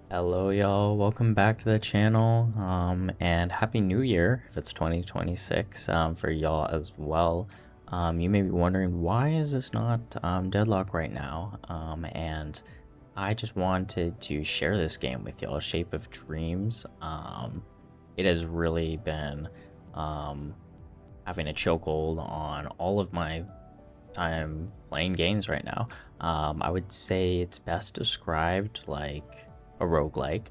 Hello y'all, welcome back to the channel, and Happy New Year if it's 2026 for y'all as well. You may be wondering, why is this not Deadlock right now? And I just wanted to share this game with y'all, Shape of Dreams. It has really been having a chokehold on all of my time playing games right now. I would say it's best described like a roguelike.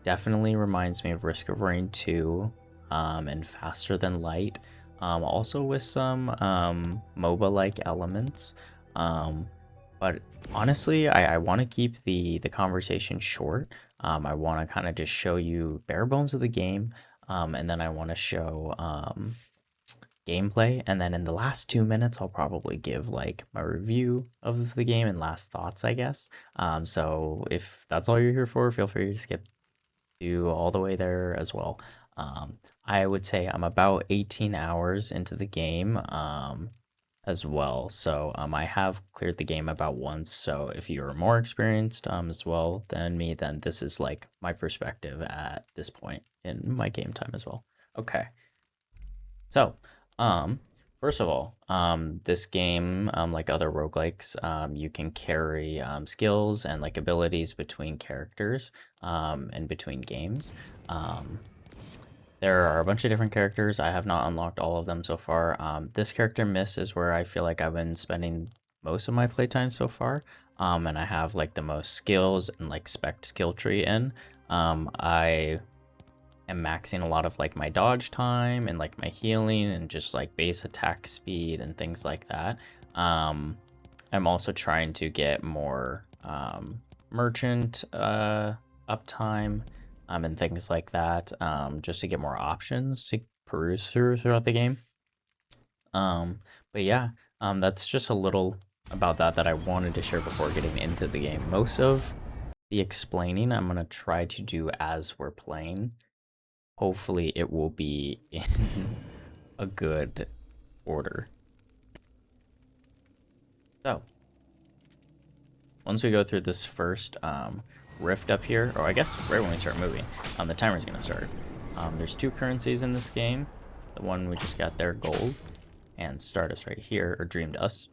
Definitely reminds me of Risk of Rain 2, and Faster Than Light. Also with some MOBA-like elements. But honestly, I want to keep the conversation short. I want to kind of just show you bare bones of the game, and then I want to show gameplay, and then in the last 2 minutes I'll probably give like my review of the game and last thoughts, I guess. So if that's all you're here for, feel free to skip to all the way there as well. I would say I'm about 18 hours into the game as well, so I have cleared the game about once. So if you're more experienced as well than me, then this is like my perspective at this point in my game time as well. Okay. So, um, first of all, this game, like other roguelikes, you can carry skills and like abilities between characters, and between games. Um, there are a bunch of different characters. I have not unlocked all of them so far. This character Miss is where I feel like I've been spending most of my playtime so far. And I have like the most skills and like spec skill tree in. I am maxing a lot of like my dodge time and like my healing and just like base attack speed and things like that. I'm also trying to get more merchant uptime, and things like that, just to get more options to peruse throughout the game. But yeah, that's just a little about that I wanted to share before getting into the game. Most of the explaining I'm going to try to do as we're playing. Hopefully it will be in a good order. So, once we go through this first rift up here, or I guess right when we start moving, the timer's gonna start. There's two currencies in this game. The one we just got there, gold, and Stardust right here, or Dream Dust.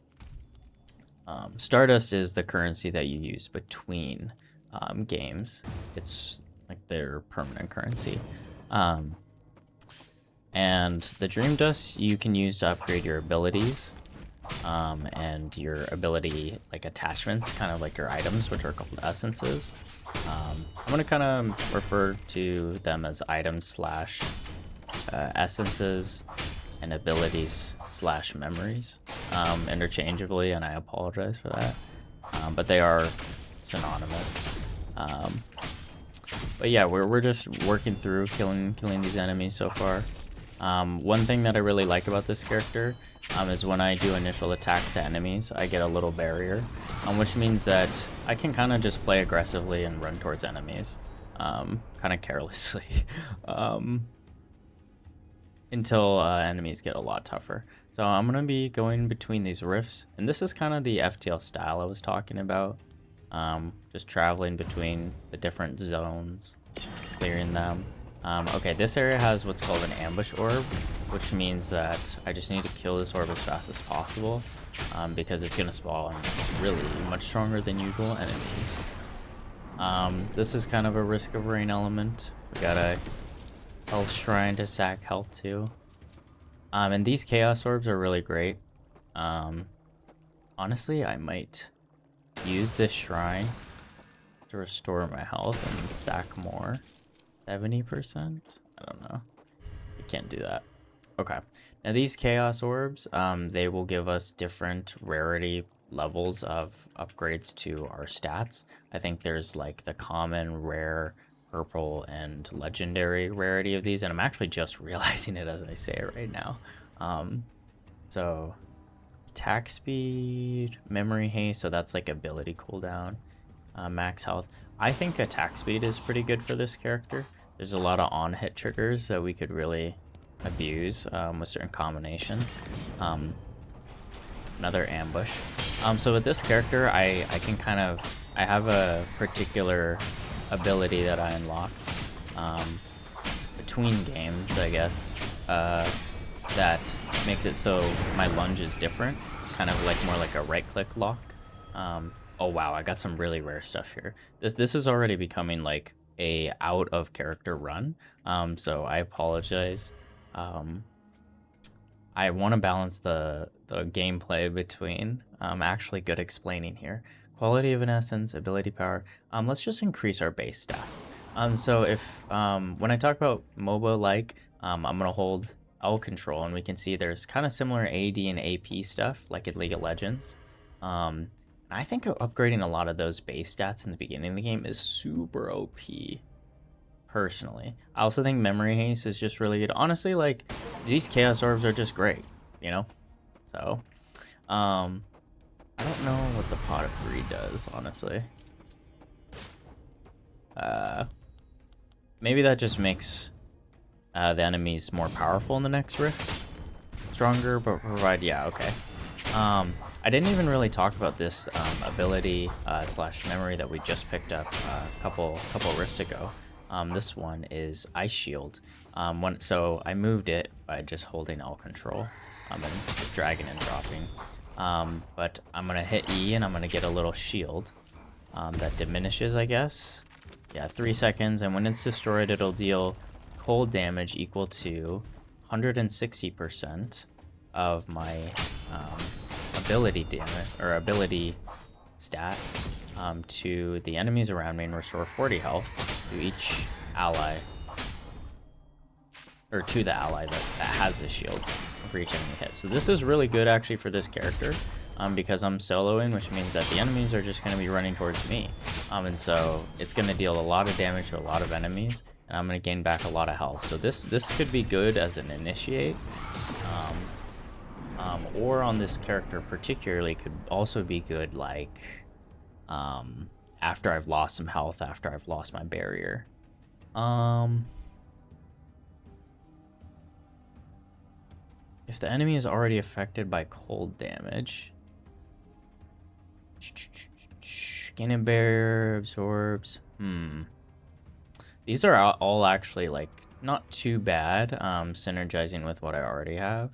Stardust is the currency that you use between games. It's like their permanent currency. And the Dream Dust you can use to upgrade your abilities, and your ability like attachments, kind of like your items, which are called essences. I'm gonna kind of refer to them as items slash essences and abilities slash memories interchangeably, and I apologize for that, but they are synonymous. But yeah, we're just working through killing these enemies so far. One thing that I really like about this character is when I do initial attacks to enemies, I get a little barrier, which means that I can kind of just play aggressively and run towards enemies, kind of carelessly, until enemies get a lot tougher. So I'm going to be going between these rifts, and this is kind of the FTL style I was talking about. Just traveling between the different zones, clearing them. Okay, this area has what's called an ambush orb, which means that I just need to kill this orb as fast as possible, because it's going to spawn really much stronger than usual enemies. This is kind of a Risk of Rain element. We got a health shrine to sack health too. And these chaos orbs are really great. Honestly, I might use this shrine to restore my health and sack more. 70%? I don't know. I can't do that. Okay. Now these chaos orbs, they will give us different rarity levels of upgrades to our stats. I think there's like the common, rare, purple, and legendary rarity of these, and I'm actually just realizing it as I say it right now. So attack speed, memory haste, so that's like ability cooldown, max health. I think attack speed is pretty good for this character. There's a lot of on-hit triggers that we could really abuse with certain combinations. Another ambush. So with this character, I can kind of I have a particular ability that I unlock between games, I guess, that makes it so my lunge is different. It's kind of like more like a right-click lock. Oh wow, I got some really rare stuff here. This is already becoming like a out of character run. So I apologize. I want to balance the gameplay between actually good explaining here. Quality of an essence, ability power. Let's just increase our base stats. So if when I talk about MOBA-like, I'm gonna hold L control, and we can see there's kind of similar AD and AP stuff like in League of Legends. I think upgrading a lot of those base stats in the beginning of the game is super OP. Personally, I also think memory haste is just really good. Honestly, like these chaos orbs are just great, you know. So, I don't know what the pot of greed does, honestly. Maybe that just makes the enemies more powerful in the next rift, stronger, but provide. Yeah, okay. I didn't even really talk about this ability slash memory that we just picked up a couple rifts ago. This one is Ice Shield. So I moved it by just holding L control and just dragging and dropping. But I'm gonna hit E and I'm gonna get a little shield that diminishes, I guess. Yeah, 3 seconds, and when it's destroyed, it'll deal cold damage equal to 160% of my ability damage or ability stat to the enemies around me and restore 40 health to each ally, or to the ally that has the shield for each enemy hit. So this is really good actually for this character because I'm soloing, which means that the enemies are just going to be running towards me. And so it's going to deal a lot of damage to a lot of enemies, and I'm going to gain back a lot of health. So this could be good as an initiate. Or on this character particularly could also be good like after I've lost some health, after I've lost my barrier. If the enemy is already affected by cold damage, gain a barrier, absorbs. These are all actually like not too bad, synergizing with what I already have.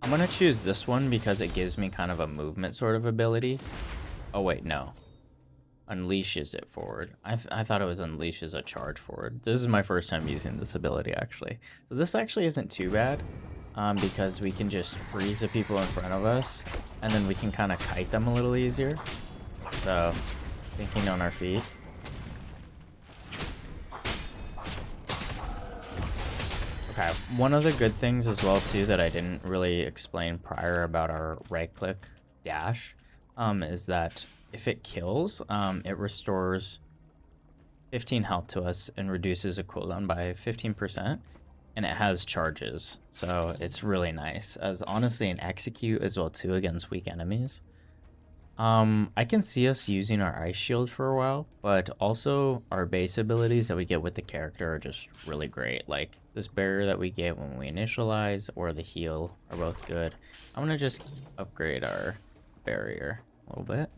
I'm gonna choose this one because it gives me kind of a movement sort of ability. Oh wait, no. Unleashes it forward. I thought it was unleashes a charge forward. This is my first time using this ability actually. So this actually isn't too bad because we can just freeze the people in front of us and then we can kind of kite them a little easier. So thinking on our feet. Okay, one of the good things as well too that I didn't really explain prior about our right click dash is that if it kills, it restores 15 health to us and reduces a cooldown by 15%, and it has charges, so it's really nice as honestly an execute as well too against weak enemies. I can see us using our ice shield for a while, but also our base abilities that we get with the character are just really great. Like this barrier that we get when we initialize or the heal are both good. I'm gonna just upgrade our barrier a little bit.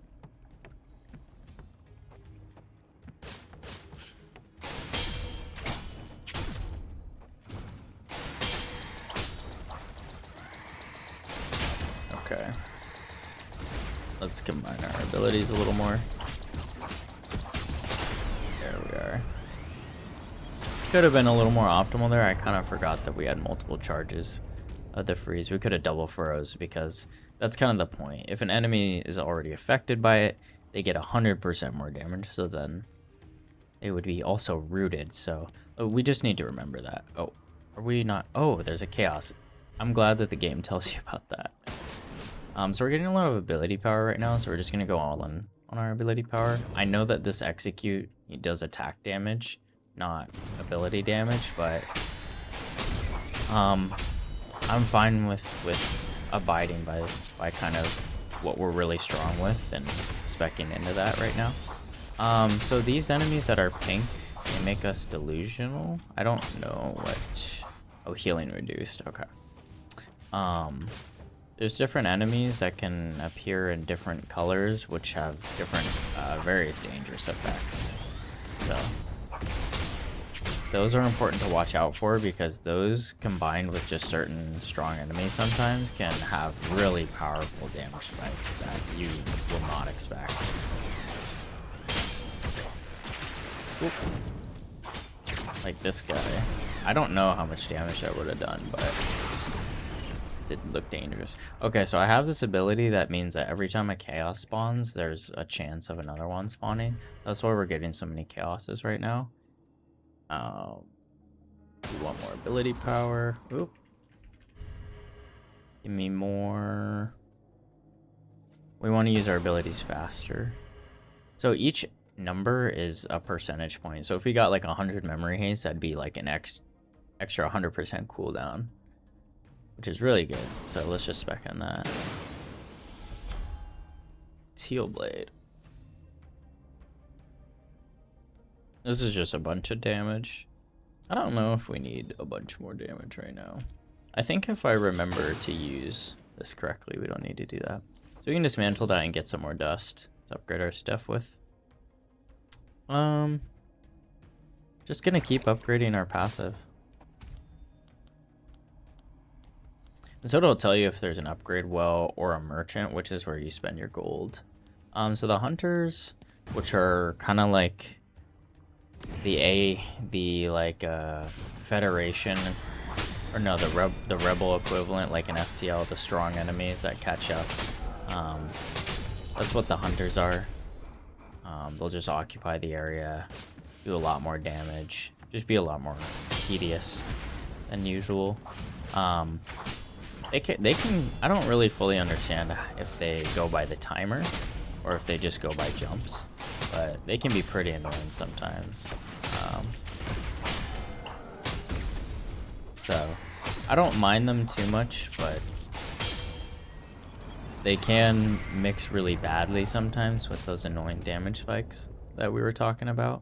Okay. Let's combine our abilities a little more. There we are. Could have been a little more optimal there. I kind of forgot that we had multiple charges of the freeze. We could have double furrows because that's kind of the point. If an enemy is already affected by it, they get 100% more damage. So then it would be also rooted. So we just need to remember that. Oh, are we not? Oh, there's a chaos. I'm glad that the game tells you about that. So we're getting a lot of ability power right now, so we're just gonna go all in on our ability power. I know that this execute does attack damage, not ability damage, but I'm fine with abiding by kind of what we're really strong with and speccing into that right now. So these enemies that are pink, they make us delusional. I don't know what. Oh, healing reduced. Okay. There's different enemies that can appear in different colors, which have different various dangerous effects. So those are important to watch out for, because those combined with just certain strong enemies sometimes can have really powerful damage spikes that you will not expect. Oop. Like this guy. I don't know how much damage that would have done, but it did look dangerous. Okay, so I have this ability that means that every time a chaos spawns, there's a chance of another one spawning. That's why we're getting so many chaoses right now. We want more ability power. Oop. Give me more. We want to use our abilities faster. So each number is a percentage point. So if we got like 100 memory haste, that'd be like an extra 100% cooldown, which is really good. So let's just spec on that. Teal blade. This is just a bunch of damage. I don't know if we need a bunch more damage right now. I think if I remember to use this correctly, we don't need to do that. So we can dismantle that and get some more dust to upgrade our stuff with. Just gonna keep upgrading our passive. And so it'll tell you if there's an upgrade well or a merchant, which is where you spend your gold. So the hunters, which are kind of like the Federation, or no, the rebel equivalent, like an FTL, the strong enemies that catch up. That's what the hunters are. They'll just occupy the area, do a lot more damage, just be a lot more tedious than usual. They can, I don't really fully understand if they go by the timer or if they just go by jumps, but they can be pretty annoying sometimes. So I don't mind them too much, but they can mix really badly sometimes with those annoying damage spikes that we were talking about.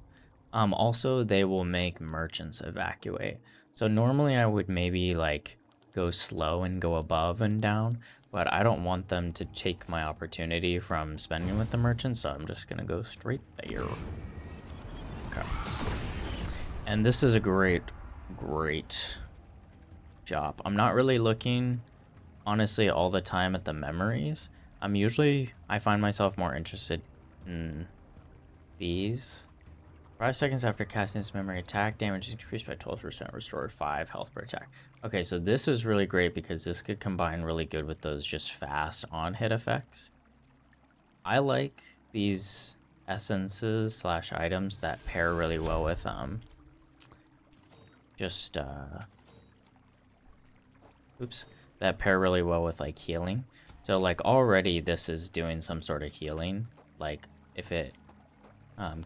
Also, they will make merchants evacuate. So normally I would maybe like go slow and go above and down, but I don't want them to take my opportunity from spending with the merchant, so I'm just gonna go straight there. Okay. And this is a great job. I'm not really looking, honestly, all the time at the memories. I find myself more interested in these. 5 seconds after casting this memory attack, damage is increased by 12%, restored 5 health per attack. Okay, so this is really great because this could combine really good with those just fast on-hit effects. I like these essences slash items that pair really well with that pair really well with like healing. So like already this is doing some sort of healing, like if it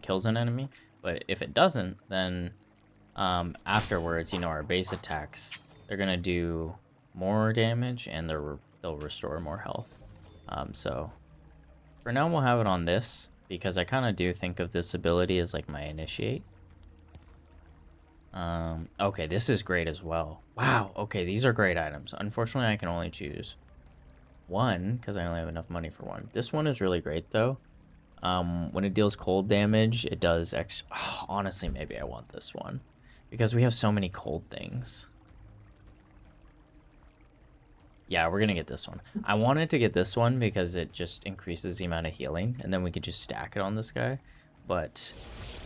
kills an enemy. But if it doesn't, then afterwards, you know, our base attacks, they're gonna do more damage and they'll restore more health. So for now we'll have it on this, because I kind of do think of this ability as like my initiate. Okay, this is great as well. Wow, okay, these are great items. Unfortunately, I can only choose one because I only have enough money for one. This one is really great though. When it deals cold damage, it does honestly, maybe I want this one because we have so many cold things. Yeah, we're gonna get this one. I wanted to get this one because it just increases the amount of healing, and then we could just stack it on this guy. But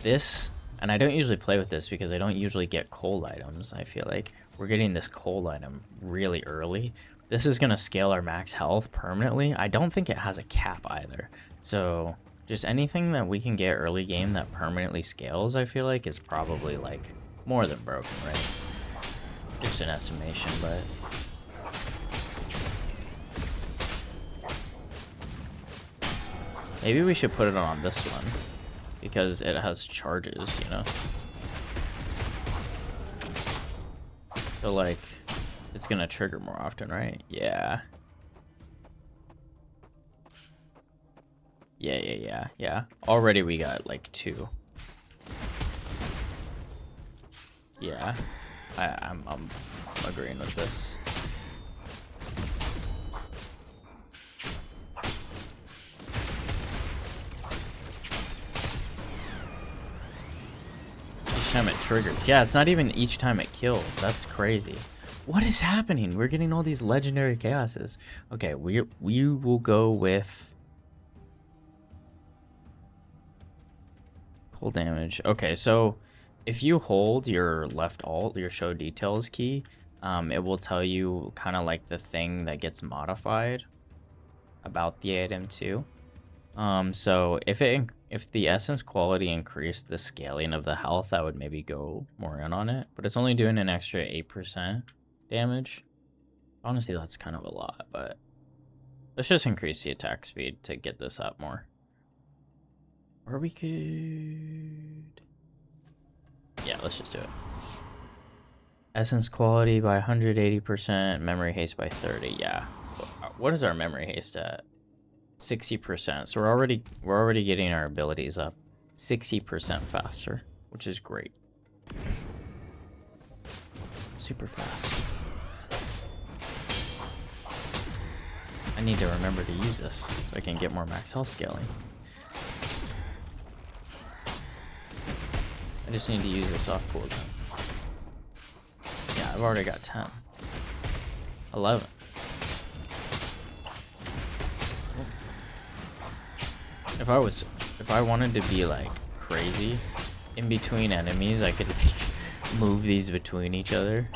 this, and I don't usually play with this because I don't usually get cold items. I feel like we're getting this cold item really early. This is gonna scale our max health permanently. I don't think it has a cap either. So just anything that we can get early game that permanently scales, I feel like is probably like more than broken, right? Just an estimation, but maybe we should put it on this one because it has charges, you know? So like, it's gonna trigger more often, right? Yeah. Yeah. Already we got like 2. Yeah. I'm agreeing with this. each time it triggers. Yeah, it's not even each time it kills. That's crazy. What is happening? We're getting all these legendary chaoses. Okay, we will go with pull damage. Okay, so if you hold your left alt, your show details key, it will tell you kind of like the thing that gets modified about the item too. So if the essence quality increased the scaling of the health, I would maybe go more in on it. But it's only doing an extra 8% damage. Honestly, that's kind of a lot, but let's just increase the attack speed to get this up more. Or we could... Yeah, let's just do it. Essence quality by 180%, memory haste by 30. Yeah. What is our memory haste at? 60%. So we're already getting our abilities up 60% faster, which is great. Super fast. I need to remember to use this so I can get more max health scaling. I just need to use this off cooldown. Yeah, I've already got 10. 11. If I wanted to be like crazy in between enemies, I could like move these between each other.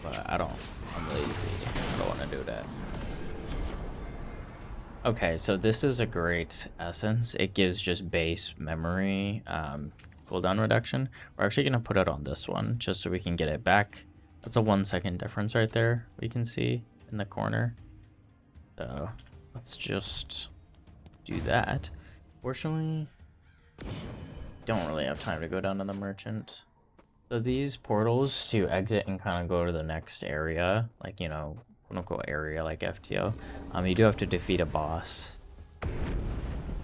But I'm lazy. I don't want to do that. Okay, so this is a great essence. It gives just base memory cooldown reduction. We're actually going to put it on this one just so we can get it back. That's a 1 second difference right there, we can see in the corner. So let's just do that. Fortunately, don't really have time to go down to the merchant. So these portals to exit and kind of go to the next area, like, you know, quote-unquote area like FTO, you do have to defeat a boss.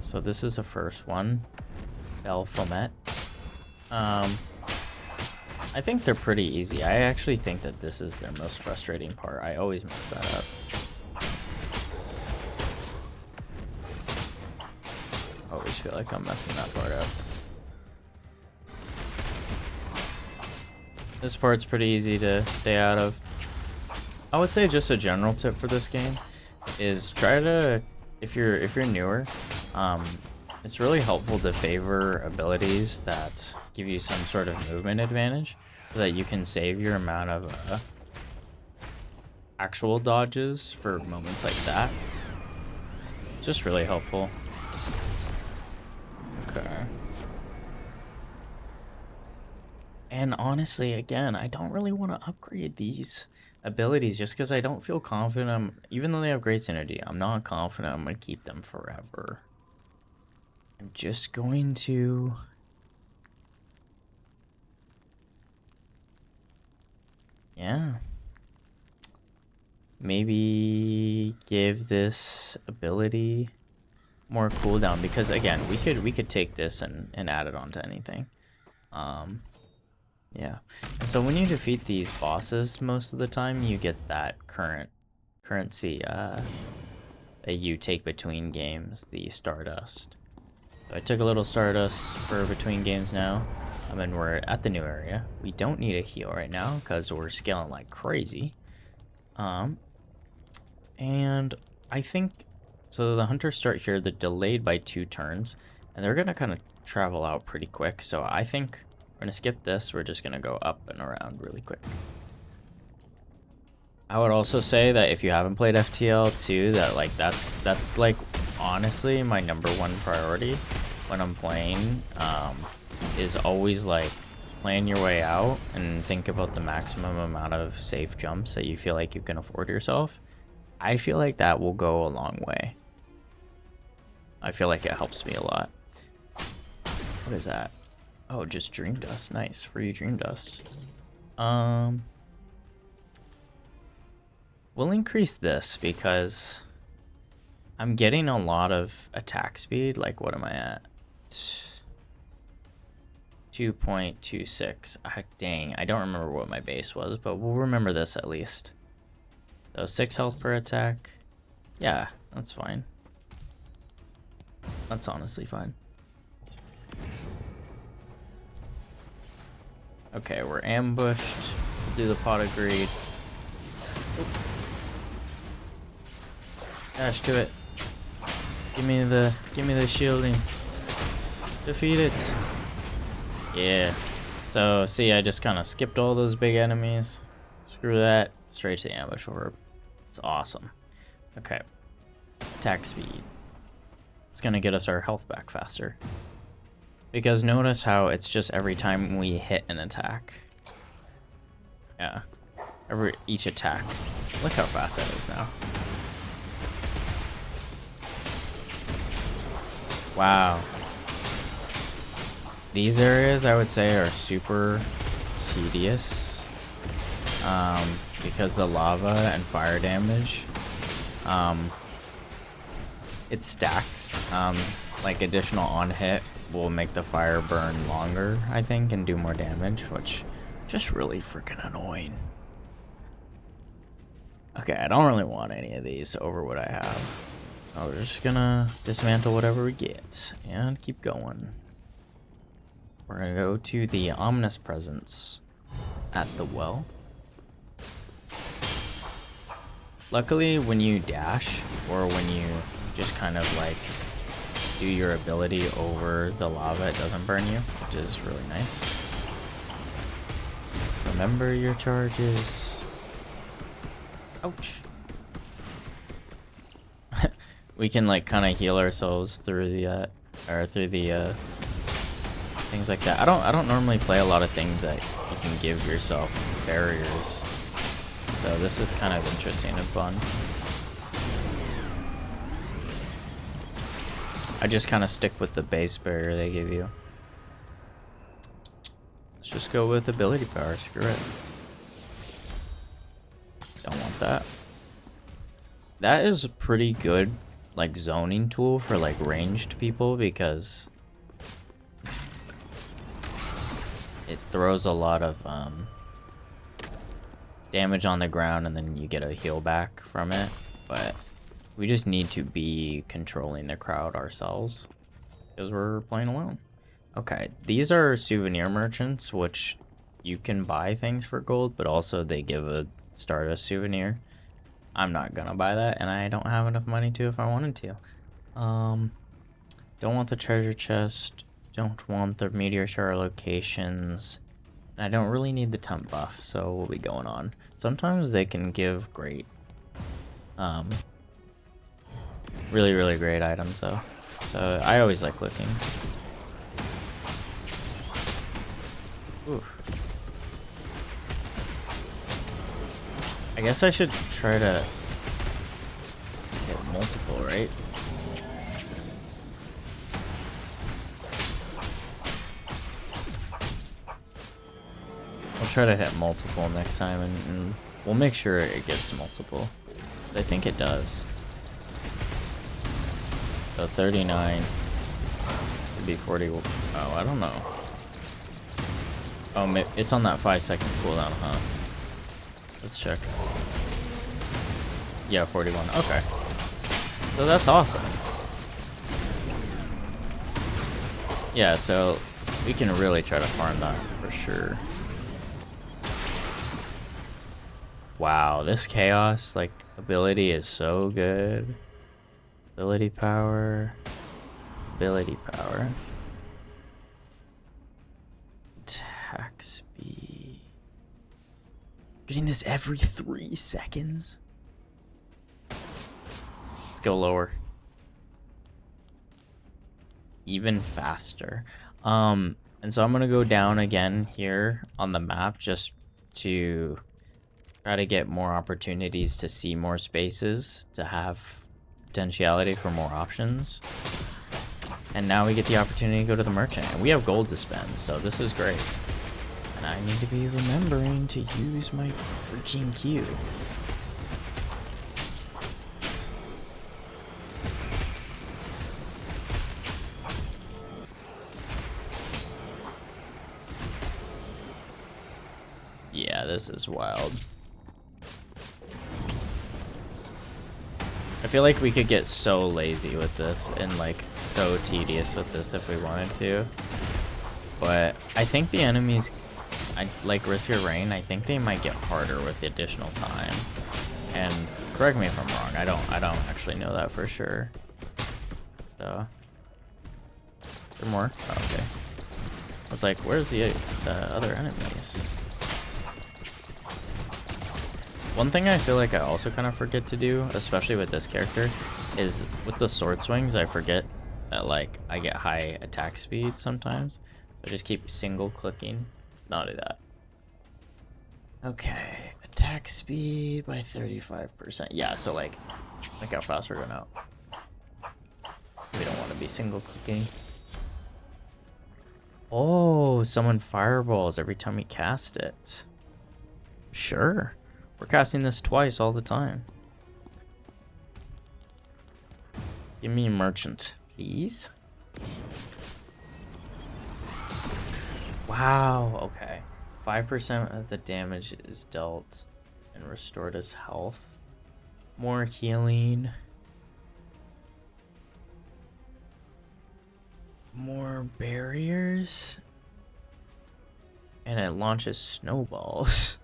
So this is the first one, Belphomet. I think they're pretty easy. I actually think that this is their most frustrating part. I always mess that up. I always feel like I'm messing that part up. This part's pretty easy to stay out of. I would say just a general tip for this game is try to, if you're newer, it's really helpful to favor abilities that give you some sort of movement advantage so that you can save your amount of actual dodges for moments like that. It's just really helpful. Okay. And honestly, again, I don't really want to upgrade these abilities just because I don't feel confident. Even though they have great synergy, I'm not confident I'm going to keep them forever. I'm just going to... Yeah. Maybe give this ability more cooldown because again, we could take this and add it onto anything. Yeah. And so when you defeat these bosses, most of the time you get that currency that you take between games, the Stardust. So I took a little Stardust for between games now. And we're at the new area. We don't need a heal right now because we're scaling like crazy. And I think so the hunters start here, they're delayed by 2 turns, and they're gonna kind of travel out pretty quick. So I think we're gonna skip this. We're just gonna go up and around really quick. I would also say that if you haven't played FTL too, that like that's like honestly my #1 priority when I'm playing, is always like plan your way out and think about the maximum amount of safe jumps that you feel like you can afford yourself. I feel like that will go a long way. I feel like it helps me a lot. What is that? Oh, just dream dust. Nice, free dream dust. We'll increase this because I'm getting a lot of attack speed. Like, what am I at? 2.26. Dang, I don't remember what my base was, but we'll remember this at least. So 6 health per attack. Yeah, that's fine. That's honestly fine. Okay, we're ambushed. We'll do the pot of greed. Dash to it. Give me the shielding. Defeat it. Yeah. So see, I just kind of skipped all those big enemies. Screw that. Straight to the ambush orb. It's awesome. Okay. Attack speed. It's gonna get us our health back faster. Because notice how it's just every time we hit an attack. Yeah. Each attack. Look how fast that is now. Wow. These areas I would say are super tedious. Because the lava and fire damage. It stacks. Like additional on hit will make the fire burn longer, I think, and do more damage, which just really freaking annoying. Okay, I don't really want any of these over what I have. So we're just gonna dismantle whatever we get and keep going. We're gonna go to the ominous presence at the well. Luckily, when you dash, or when you just kind of like do your ability over the lava, it doesn't burn you, which is really nice. Remember your charges. Ouch. We can like kind of heal ourselves through the things like that. I don't normally play a lot of things that you can give yourself barriers. So this is kind of interesting and fun. I just kind of stick with the base barrier they give you. Let's just go with ability power, screw it. Don't want that. That is a pretty good like zoning tool for like ranged people because it throws a lot of damage on the ground and then you get a heal back from it, but we just need to be controlling the crowd ourselves because we're playing alone. Okay, these are souvenir merchants, which you can buy things for gold, but also they give a Stardust souvenir. I'm not gonna buy that, and I don't have enough money to if I wanted to. Don't want the treasure chest. Don't want the meteor shower locations. And I don't really need the temp buff, so we'll be going on. Sometimes they can give great, really, really great items though. So I always like looking. Oof. I guess I should try to hit multiple, right? I'll try to hit multiple next time, and we'll make sure it gets multiple. I think it does. So 39 would be 40. Oh, I don't know. Oh, it's on that 5-second cooldown, huh? Let's check. Yeah, 41. Okay. So that's awesome. Yeah, so we can really try to farm that for sure. Wow, this chaos like ability is so good. Ability power. Ability power. Attack speed. Getting this every 3 seconds. Let's go lower. Even faster. And so I'm gonna go down again here on the map just to try to get more opportunities to see more spaces, to have potentiality for more options. And now we get the opportunity to go to the merchant, and we have gold to spend, so this is great. And I need to be remembering to use my freaking Q. Yeah, this is wild. I feel like we could get so lazy with this and like so tedious with this if we wanted to. But I think the enemies, I like Riskier Rain. I think they might get harder with the additional time. And correct me if I'm wrong. I don't actually know that for sure. So, is there more? Oh, okay. I was like, where's the other enemies? One thing I feel like I also kind of forget to do, especially with this character, is with the sword swings, I forget that like I get high attack speed sometimes. I just keep single clicking. Not do that. Okay, attack speed by 35%. Yeah, so like how fast we're going out. We don't want to be single clicking. Oh, summon fireballs every time we cast it. Sure. We're casting this twice all the time. Give me a merchant, please. Wow, okay. 5% of the damage is dealt and restored as health. More healing. More barriers. And it launches snowballs.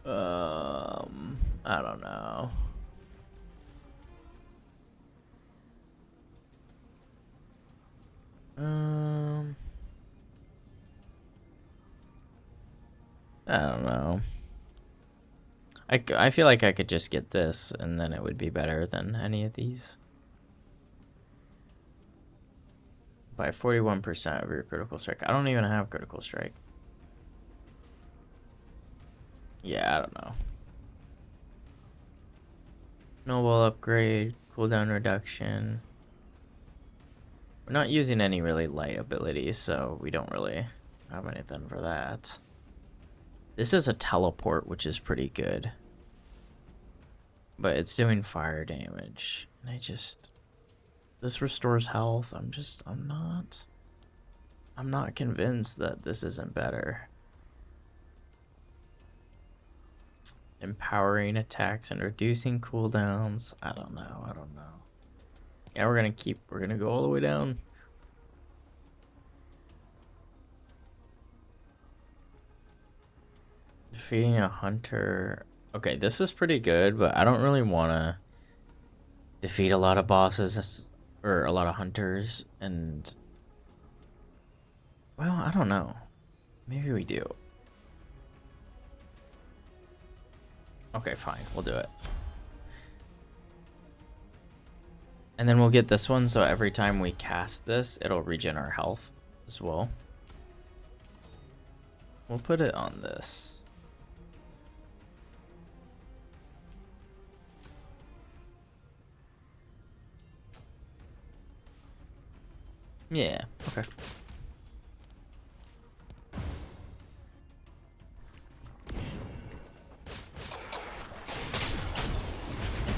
I don't know. I don't know. I feel like I could just get this and then it would be better than any of these. By 41% of your critical strike. I don't even have critical strike. Yeah, I don't know. Snowball upgrade, cooldown reduction. We're not using any really light abilities, so we don't really have anything for that. This is a teleport, which is pretty good. But it's doing fire damage. And this restores health. I'm not convinced that this isn't better. Empowering attacks and reducing cooldowns. I don't know. Yeah, we're gonna go all the way down. Defeating a hunter. Okay, this is pretty good, but I don't really want to defeat a lot of bosses or a lot of hunters. And well, I don't know. Maybe we do. Okay, fine. We'll do it. And then we'll get this one, so every time we cast this, it'll regen our health as well. We'll put it on this. Yeah, okay.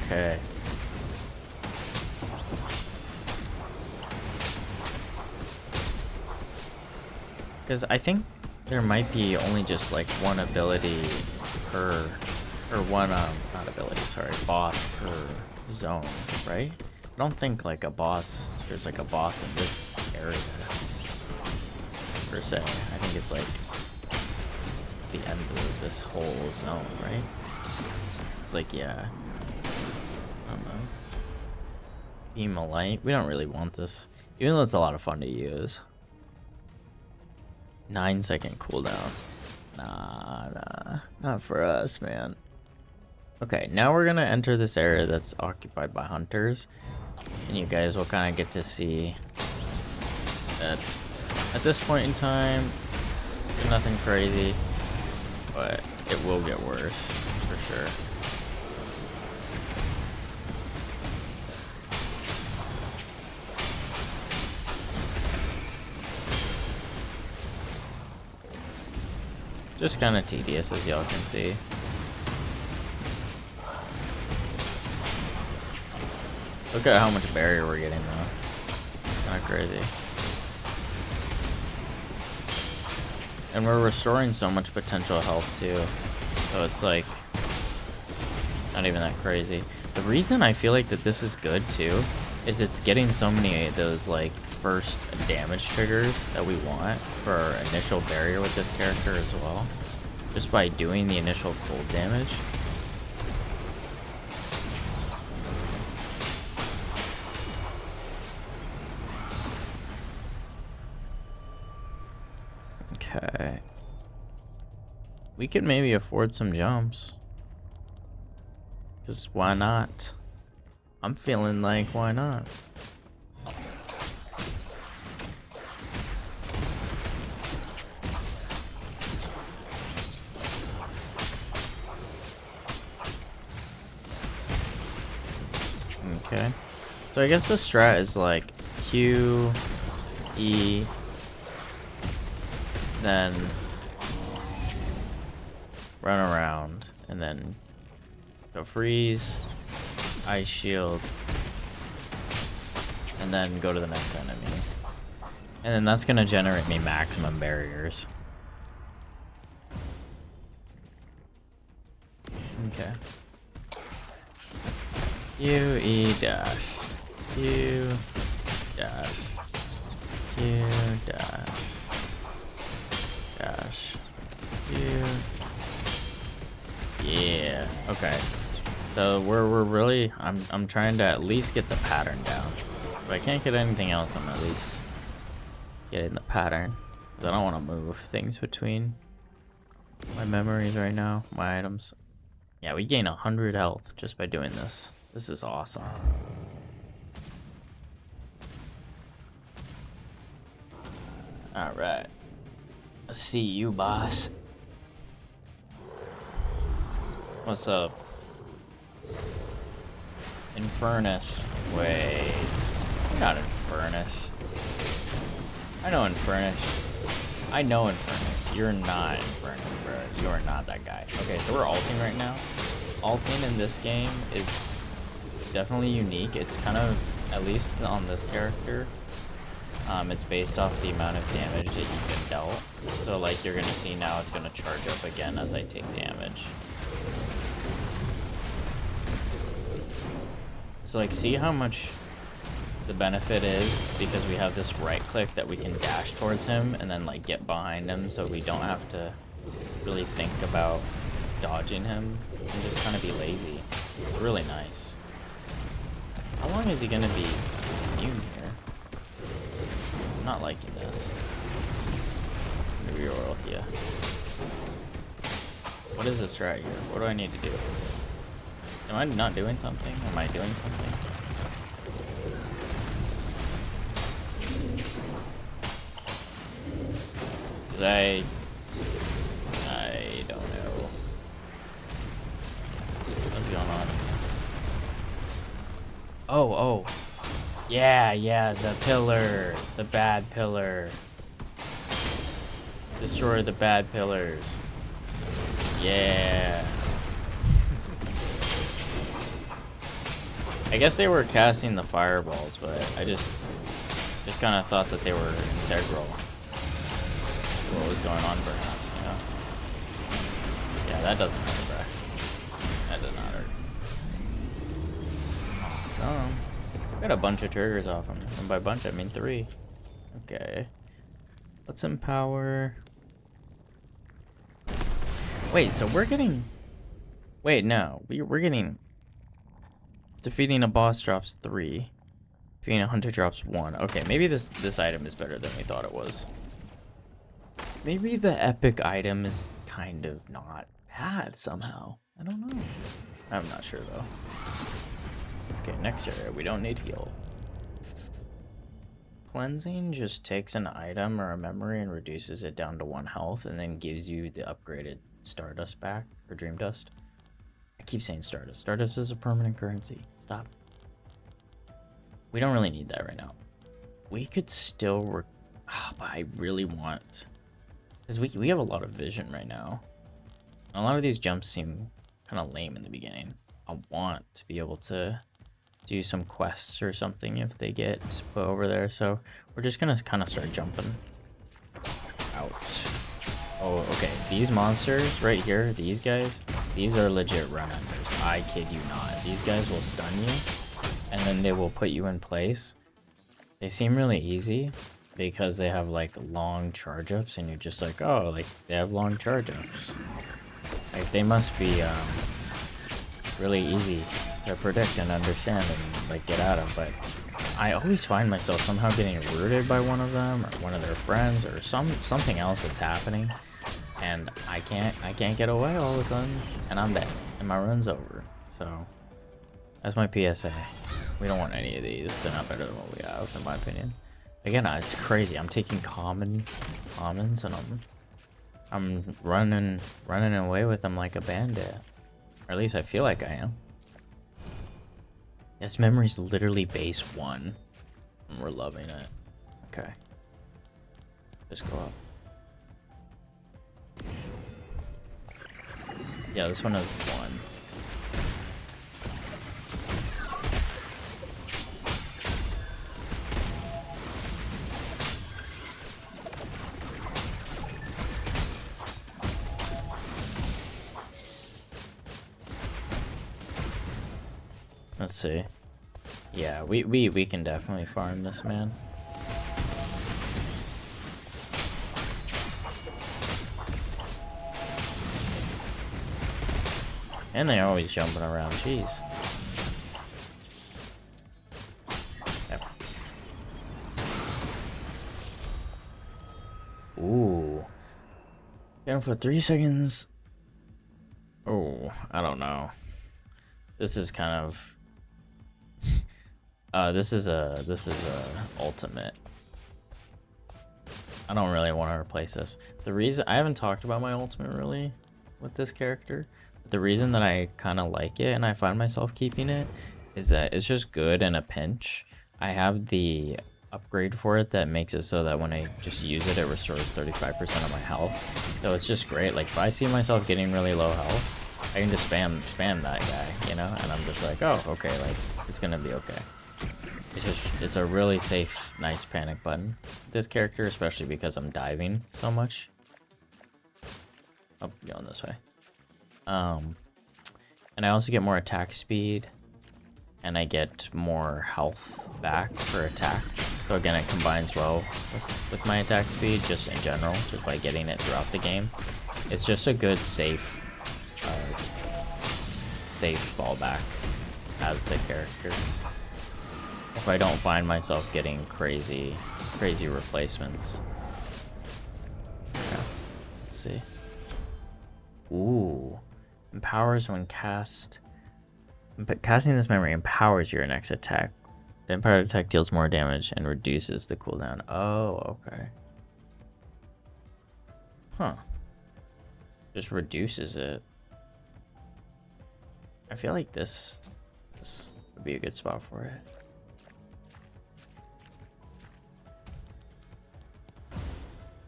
Okay. Because I think there might be only just like one ability per, or one, not ability, sorry, boss per zone, right? I don't think like there's like a boss in this area, per se. I think it's like the end of this whole zone, right? It's like, yeah. I don't know. Beam of light. We don't really want this, even though it's a lot of fun to use. 9-second cooldown. Nah, not for us, man. Okay, now we're gonna enter this area that's occupied by hunters, and you guys will kind of get to see that at this point in time, nothing crazy, but it will get worse for sure. Just kind of tedious, as y'all can see. Look at how much barrier we're getting though. Kind of crazy. And we're restoring so much potential health too. So it's like Not even that crazy. The reason I feel like that this is good too is it's getting so many of those like first damage triggers that we want for our initial barrier with this character as well. Just by doing the initial cold damage. Okay. We could maybe afford some jumps. Because why not? I'm feeling like why not? Okay. So I guess the strat is like Q, E, then run around, and then go freeze, ice shield, and then go to the next enemy. And then that's gonna generate me maximum barriers. Okay. Q, E, dash. Q, dash. Q, dash. Dash. Q. Yeah. Okay. So we're really I'm trying to at least get the pattern down. If I can't get anything else, I'm at least getting the pattern. Because I don't want to move things between my memories right now, my items. Yeah, we gain 100 health just by doing this. This is awesome. Alright. Let's see you, boss. What's up? Infernus. Wait. You're not Infernus. I know Infernus. I know Infernus. You're not Infernus, bro. You are not that guy. Okay, so we're alting right now. Alting in this game is definitely unique. It's kind of, at least on this character, it's based off the amount of damage that you've been dealt. So like you're gonna see now it's gonna charge up again as I take damage. So like see how much the benefit is because we have this right click that we can dash towards him and then like get behind him so we don't have to really think about dodging him and just kind of be lazy. It's really nice. How long is he gonna be immune here? I'm not liking this. Maybe roll here. What is this right here? What do I need to do? Am I not doing something? Am I doing something? Cause I don't know. What's going on? Oh. Yeah, the pillar. The bad pillar. Destroy the bad pillars. Yeah. I guess they were casting the fireballs, but I just kind of thought that they were integral to what was going on, perhaps, you know? Yeah, that doesn't hurt, bro. That does not hurt. Awesome. Got a bunch of triggers off him, and by bunch I mean 3. Okay. Let's empower. Wait, so we're getting... Wait, no. We're getting... Defeating a boss drops 3. Defeating a hunter drops 1. Okay, maybe this item is better than we thought it was. Maybe the epic item is kind of not bad somehow. I don't know. I'm not sure though. Okay, next area. We don't need heal. Cleansing just takes an item or a memory and reduces it down to 1 health and then gives you the upgraded Stardust back, or Dream Dust. I keep saying Stardust. Stardust is a permanent currency. Stop. We don't really need that right now. We could still... but I really want... Because we have a lot of vision right now. And a lot of these jumps seem kind of lame in the beginning. I want to be able to do some quests or something if they get put over there. So we're just going to kind of start jumping out. Oh, okay. These monsters right here, these guys, these are legit run unders. I kid you not. These guys will stun you, and then they will put you in place. They seem really easy because they have like long charge ups, and you're just like, oh, like they have long charge ups. Like they must be really easy to predict and understand and like get out of. But I always find myself somehow getting rooted by one of them or one of their friends or something else that's happening, and I can't get away all of a sudden, and I'm dead and my run's over. So that's my PSA. We don't want any of these. They're not better than what we have, in my opinion. Again, it's crazy. I'm taking commons and I'm running away with them like a bandit. Or at least I feel like I am. This memory's literally base 1. And we're loving it. Okay. Just go up. Yeah, this one is 1. Let's see. Yeah, we can definitely farm this, man. And they're always jumping around, jeez. Yep. Ooh. Down for 3 seconds. Oh, I don't know. This is kind of this is a ultimate. I don't really want to replace this. The reason I haven't talked about my ultimate really with this character, but the reason that I kind of like it and I find myself keeping it is that it's just good in a pinch. I have the upgrade for it that makes it so that when I just use it, it restores 35% of my health. So it's just great. Like if I see myself getting really low health, I can just spam that guy, you know, and I'm just like, oh, okay, like it's gonna be okay. It's a really safe, nice panic button. This character, especially because I'm diving so much. Oh, going this way. And I also get more attack speed, and I get more health back for attack. So again, it combines well with my attack speed, just in general, just by getting it throughout the game. It's just a good safe fallback as the character. If I don't find myself getting crazy replacements. Yeah. Let's see. Ooh. Empowers when cast. But casting this memory empowers your next attack. The empowered attack deals more damage and reduces the cooldown. Oh, okay. Huh. Just reduces it. I feel like this would be a good spot for it.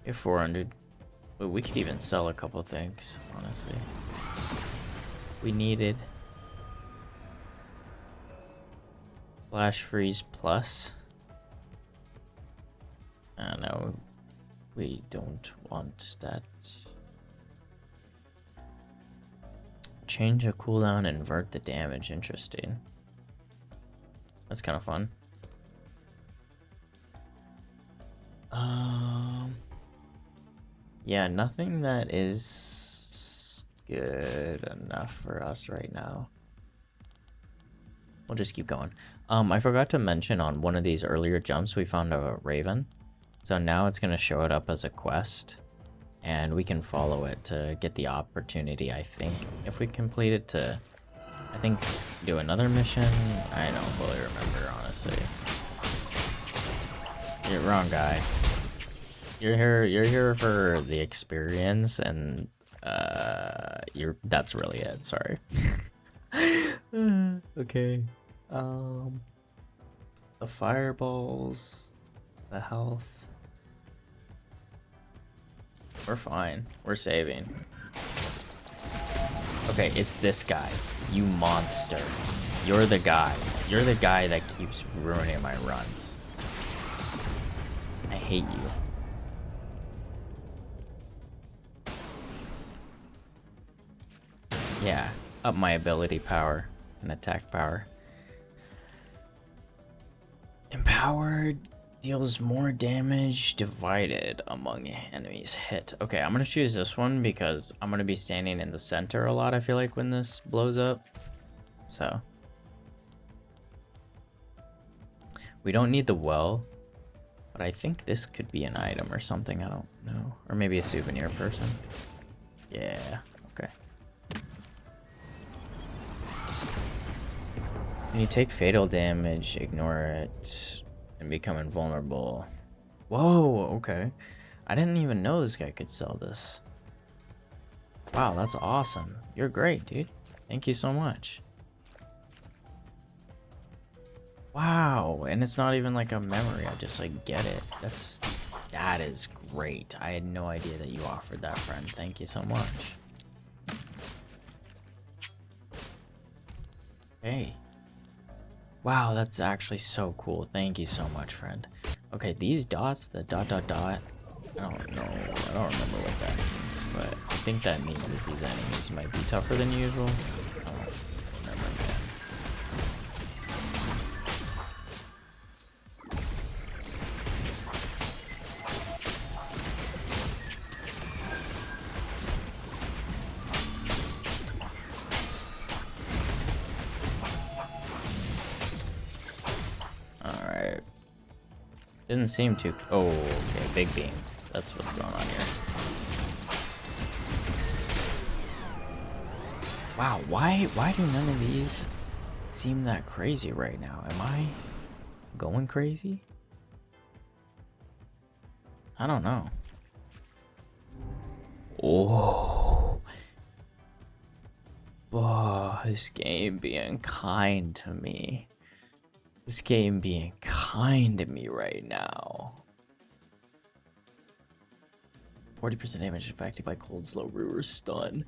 If 400, but we could even sell a couple things, honestly. We needed Flash Freeze Plus. No, we don't want that. Change a cooldown, invert the damage. Interesting. That's kind of fun. Yeah, nothing that is good enough for us right now. We'll just keep going. I forgot to mention on one of these earlier jumps, we found a raven. So now it's going to show it up as a quest. And we can follow it to get the opportunity, I think. If we complete it to, I think, do another mission. I don't fully remember, honestly. You're wrong, guy. You're here for the experience, and that's really it. Sorry. Okay. The fireballs, the health. We're fine. We're saving. Okay, it's this guy. You monster. You're the guy. You're the guy that keeps ruining my runs. I hate you. Yeah, up my ability power and attack power. Empowered deals more damage divided among enemies hit. Okay, I'm gonna choose this one because I'm gonna be standing in the center a lot, I feel like, when this blows up. So we don't need the well, but I think this could be an item or something. I don't know. Or maybe a souvenir person. Yeah, okay. When you take fatal damage, ignore it, and become invulnerable. Whoa, okay. I didn't even know this guy could sell this. Wow, that's awesome. You're great, dude. Thank you so much. Wow, and it's not even like a memory. I just like get it. That is great. I had no idea that you offered that, friend. Thank you so much. Hey. Wow, that's actually so cool. Thank you so much, friend. Okay, these dots, the dot dot dot. I don't know. I don't remember what that means, but I think that means that these enemies might be tougher than usual. I don't remember again. Alright. Didn't seem to. Oh, okay. Big beam. That's what's going on here. Wow, why do none of these seem that crazy right now? Am I going crazy? I don't know. Oh. Oh, this game being kind to me. This game being kind to me right now. 40% damage affected by cold, slow, or stun.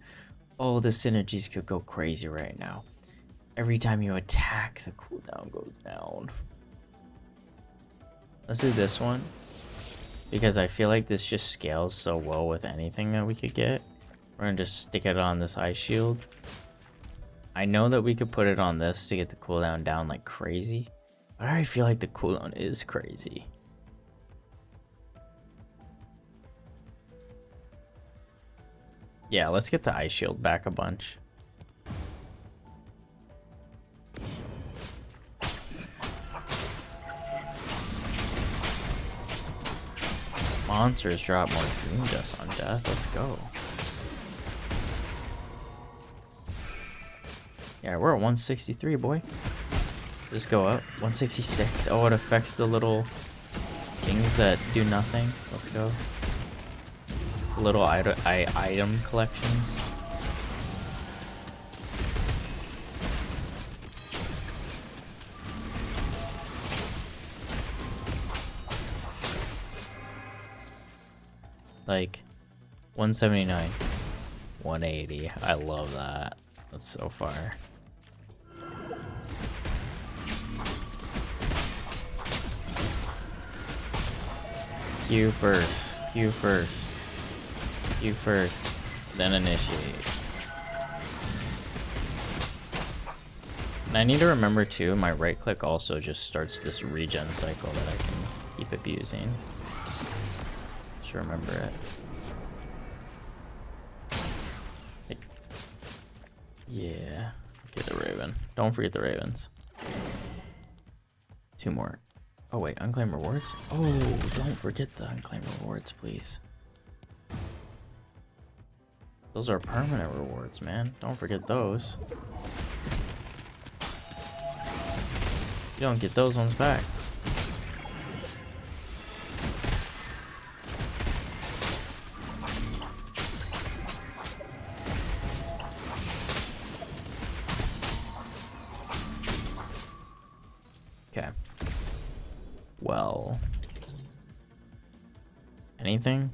Oh, the synergies could go crazy right now. Every time you attack, the cooldown goes down. Let's do this one, because I feel like this just scales so well with anything that we could get. We're gonna just stick it on this ice shield. I know that we could put it on this to get the cooldown down like crazy, but I already feel like the cooldown is crazy. Yeah, let's get the ice shield back a bunch. Monsters drop more dream dust on death. Let's go. Yeah, we're at 163, boy. Just go up. 166. Oh, it affects the little things that do nothing. Let's go. Little item collections. Like 179, 180. I love that. That's so far. Q first. Q first. Q first. Then initiate. And I need to remember too, my right click also just starts this regen cycle that I can keep abusing. Just remember it. Yeah. Get the Raven. Don't forget the Ravens. 2 more. Oh wait, unclaimed rewards? Oh, don't forget the unclaimed rewards, please. Those are permanent rewards, man. Don't forget those. You don't get those ones back. Okay. Well. Anything?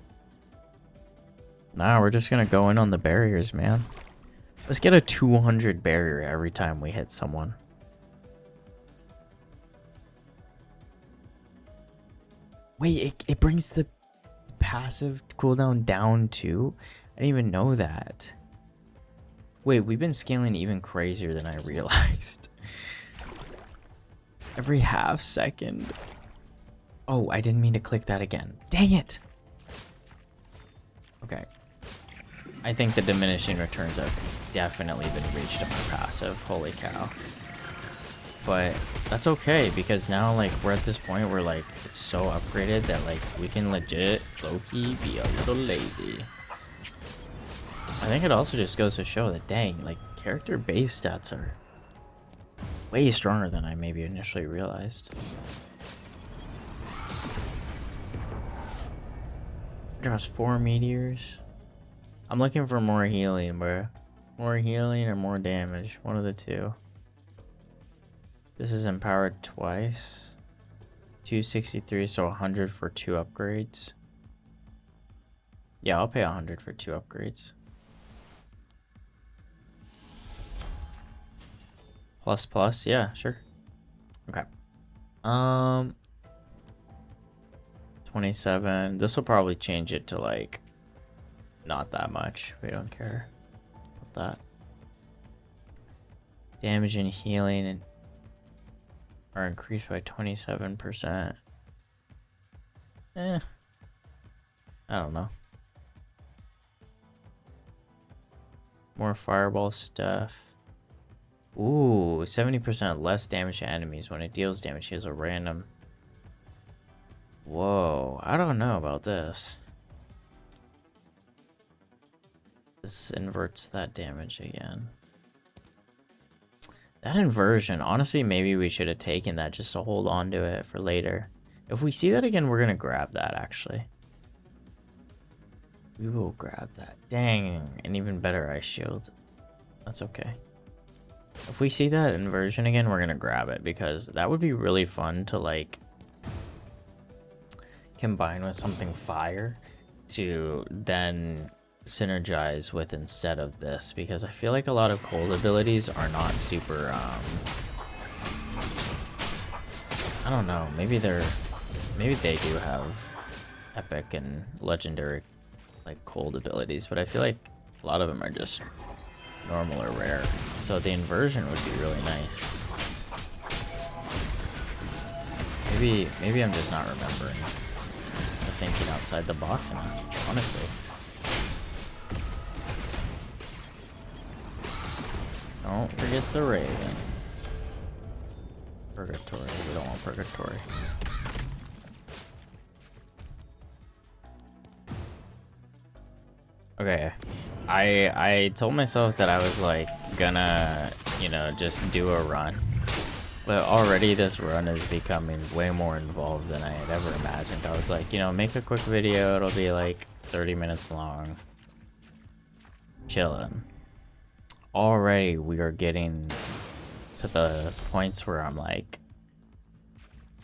Nah, we're just gonna go in on the barriers, man. Let's get a 200 barrier every time we hit someone. Wait, it brings the passive cooldown down too? I didn't even know that. Wait, we've been scaling even crazier than I realized. Every half second. Oh, I didn't mean to click that again. Dang it! Okay. I think the diminishing returns have definitely been reached in my passive. Holy cow. But that's okay, because now, like, we're at this point where, like, it's so upgraded that, like, we can legit, low-key, be a little lazy. I think it also just goes to show that, dang, like, character base stats are way stronger than I maybe initially realized. Draws 4 meteors. I'm looking for more healing, bro. More healing or more damage. One of the two. This is empowered twice. 263, so 100 for 2 upgrades. Yeah, I'll pay 100 for 2 upgrades. Plus plus, yeah, sure. Okay. 27. This will probably change it to like not that much. We don't care about that. Damage and healing are increased by 27%. I don't know. More fireball stuff. Ooh, 70% less damage to enemies when it deals damage. He has a random. Whoa, I don't know about this. This inverts that damage again. That inversion, honestly, maybe we should have taken that just to hold on to it for later. If we see that again, we're gonna grab that, actually. We will grab that. Dang, an even better ice shield. That's okay. If we see that inversion again, we're gonna grab it, because that would be really fun to, like, combine with something fire to then synergize with instead of this, because I feel like a lot of cold abilities are not super I don't know, maybe they do have epic and legendary like cold abilities, but I feel like a lot of them are just normal or rare, so the inversion would be really nice. Maybe I'm just not remembering or thinking outside the box enough, honestly. Don't forget the Raven. Purgatory. We don't want Purgatory. Okay. I told myself that I was like gonna, you know, just do a run. But already this run is becoming way more involved than I had ever imagined. I was like, you know, make a quick video. It'll be like 30 minutes long. Chillin'. Already we are getting to the points where I'm like,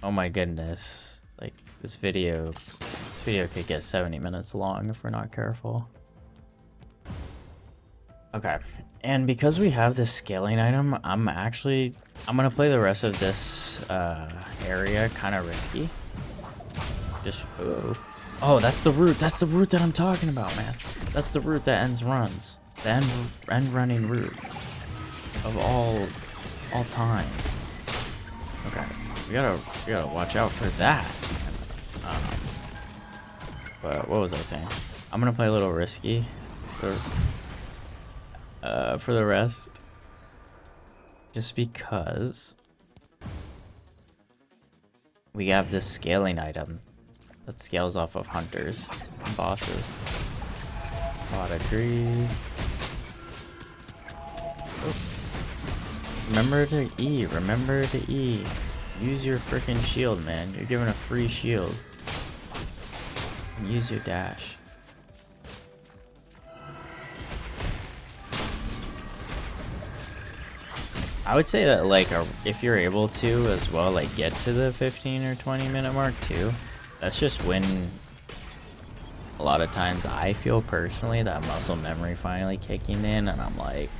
oh my goodness, like this video could get 70 minutes long if we're not careful. Okay, and because we have this scaling item, I'm gonna play the rest of this area kind of risky. Just oh, that's the route that I'm talking about, man. That's the route that ends runs. The end running route of all time. Okay, we gotta watch out for that. But what was I saying? I'm gonna play a little risky for the rest, just because we have this scaling item that scales off of hunters and bosses. Pot agree. Remember to E. Remember to E. Use your freaking shield, man. You're given a free shield. Use your dash. I would say that, like, if you're able to as well, like, get to the 15 or 20 minute mark too, that's just when a lot of times I feel personally that muscle memory finally kicking in, and I'm like,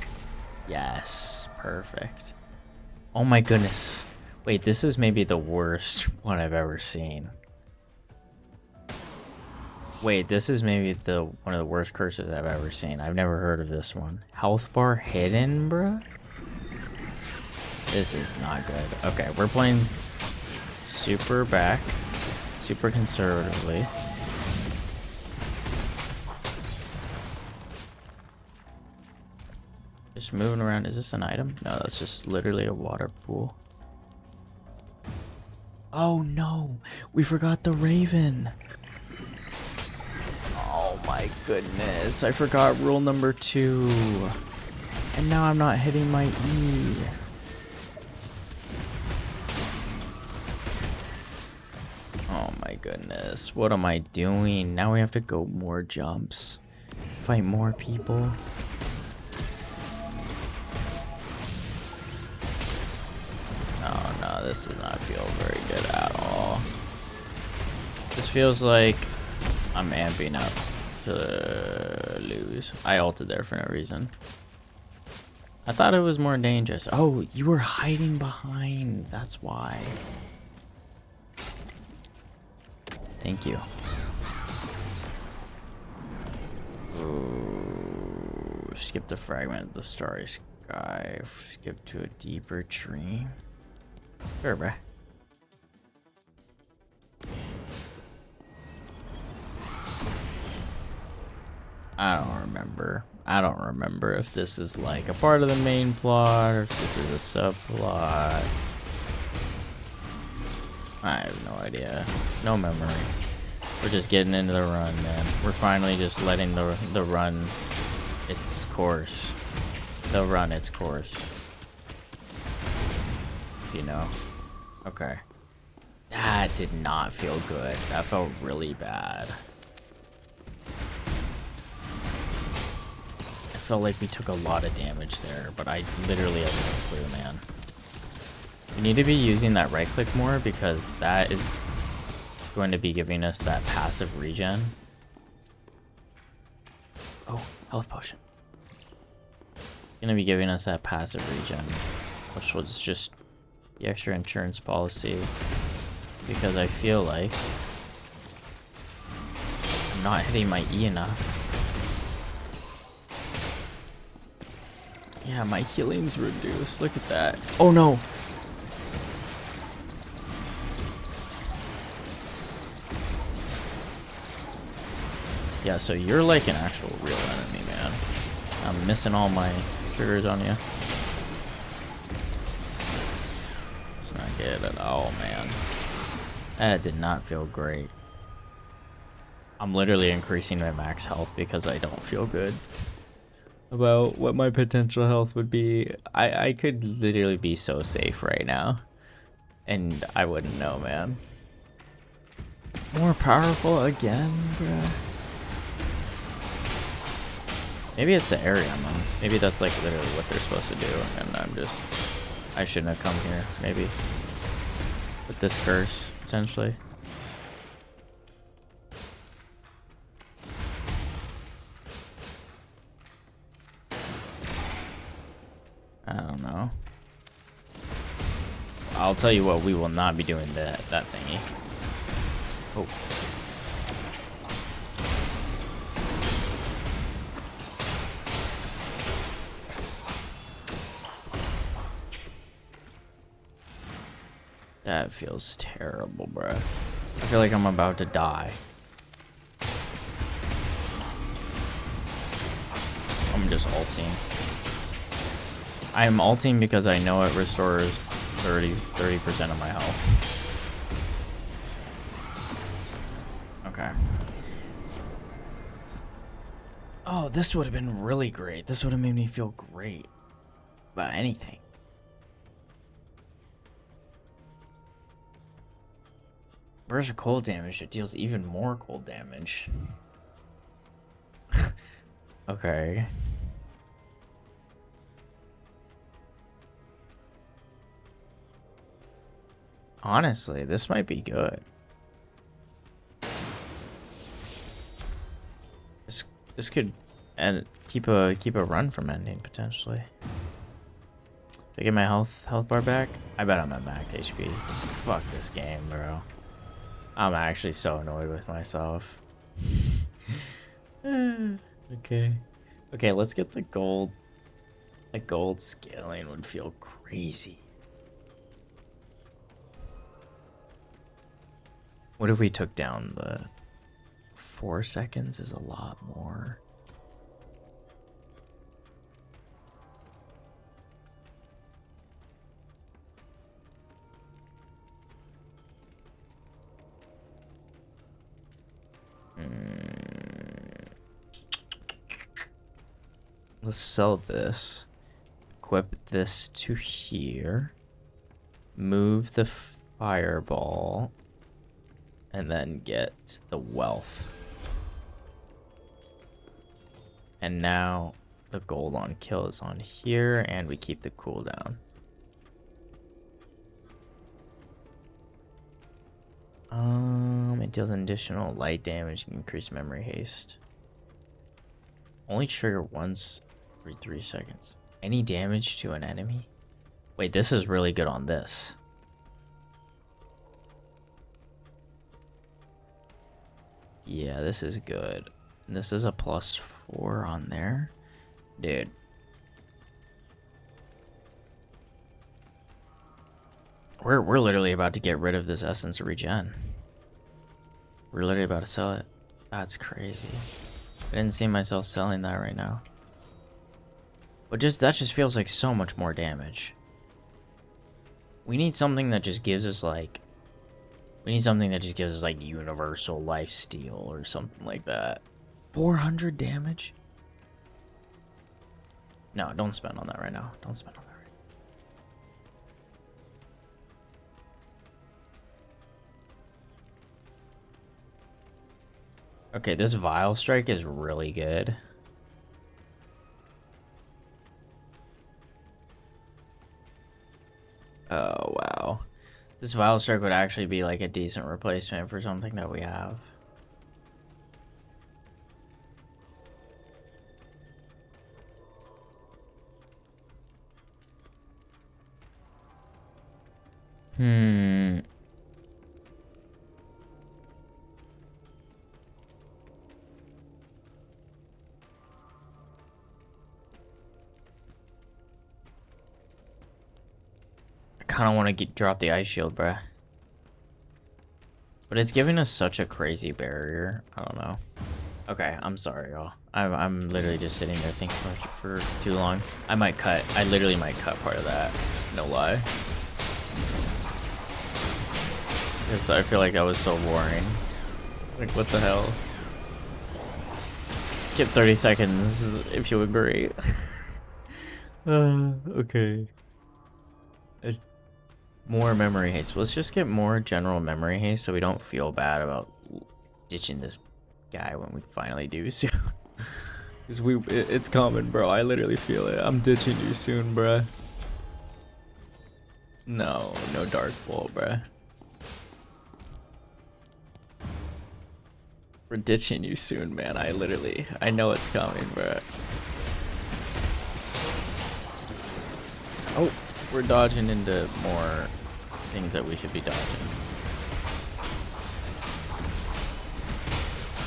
yes, perfect. Oh my goodness. Wait, this is maybe the worst one I've ever seen. Wait, this is maybe one of the worst curses I've ever seen. I've never heard of this one. Health bar hidden, bruh? This is not good. Okay, we're playing super back, super conservatively. Just moving around. Is this an item? No, that's just literally a water pool. Oh no, we forgot the raven. Oh my goodness, I forgot rule number 2. And now I'm not hitting my E. Oh my goodness, what am I doing? Now we have to go more jumps. Fight more people. Oh no, this does not feel very good at all. This feels like I'm amping up to lose. I ulted there for no reason. I thought it was more dangerous. Oh, you were hiding behind. That's why. Thank you. Ooh, skip the fragment of the starry sky. Skip to a deeper tree. Sure, bruh. I don't remember if this is like a part of the main plot or if this is a subplot. I have no idea. No memory. We're just getting into the run, man. We're finally just letting the run its course. The run its course. You know. Okay. That did not feel good. That felt really bad. I felt like we took a lot of damage there, but I literally have no clue, man. We need to be using that right click more because that is going to be giving us that passive regen. Oh, health potion. Gonna be giving us that passive regen, which was just the extra insurance policy, because I feel like I'm not hitting my E enough. Yeah, my healing's reduced. Look at that. Oh no! Yeah, so you're like an actual real enemy, man. I'm missing all my triggers on you. It's not good at all, man. That did not feel great. I'm literally increasing my max health because I don't feel good about what my potential health would be. I could literally be so safe right now, and I wouldn't know, man. More powerful again, bruh. Maybe it's the area I'm on. Maybe that's like literally what they're supposed to do, and I shouldn't have come here, maybe. With this curse, potentially. I don't know. I'll tell you what, we will not be doing that thingy. Oh. That feels terrible, bruh. I feel like I'm about to die. I'm just ulting. I am ulting because I know it restores 30% of my health. Okay. Oh, this would have been really great. This would have made me feel great about anything. Burst of cold damage. It deals even more cold damage. Okay. Honestly, this might be good. This could and keep a run from ending potentially. Did I get my health bar back? I bet I'm at max HP. Fuck this game, bro. I'm actually so annoyed with myself. Okay. Okay, let's get the gold. A gold scaling would feel crazy. What if we took down the 4 seconds is a lot more. Let's sell this. Equip this to here. Move the fireball. And then get the wealth. And now the gold on kill is on here, and we keep the cooldown. It deals additional light damage and increased memory haste. Only trigger once every 3 seconds. Any damage to an enemy? Wait, this is really good on this. Yeah, this is good. This is a +4 on there. Dude. We're literally about to get rid of this essence of regen. We're literally about to sell it. That's crazy. I didn't see myself selling that right now. But that just feels like so much more damage. We need something that just gives us like... We need something that just gives us like universal lifesteal or something like that. 400 damage? No, don't spend on that right now. Don't spend on that right now. Okay, this Vile Strike is really good. Oh, wow. This Vile Strike would actually be like a decent replacement for something that we have. I kind of want to drop the Ice Shield, bruh. But it's giving us such a crazy barrier. I don't know. Okay, I'm sorry, y'all. I'm literally just sitting there thinking for too long. I might cut. I literally might cut part of that. No lie. Because I feel like that was so boring. Like, what the hell? Skip 30 seconds if you agree. Okay. More memory haste. Let's just get more general memory haste so we don't feel bad about ditching this guy when we finally do soon. Because it's coming, bro. I literally feel it. I'm ditching you soon, bruh. No Dark Bolt, bruh. We're ditching you soon, man. I know it's coming, bruh. Oh, we're dodging into more things that we should be dodging.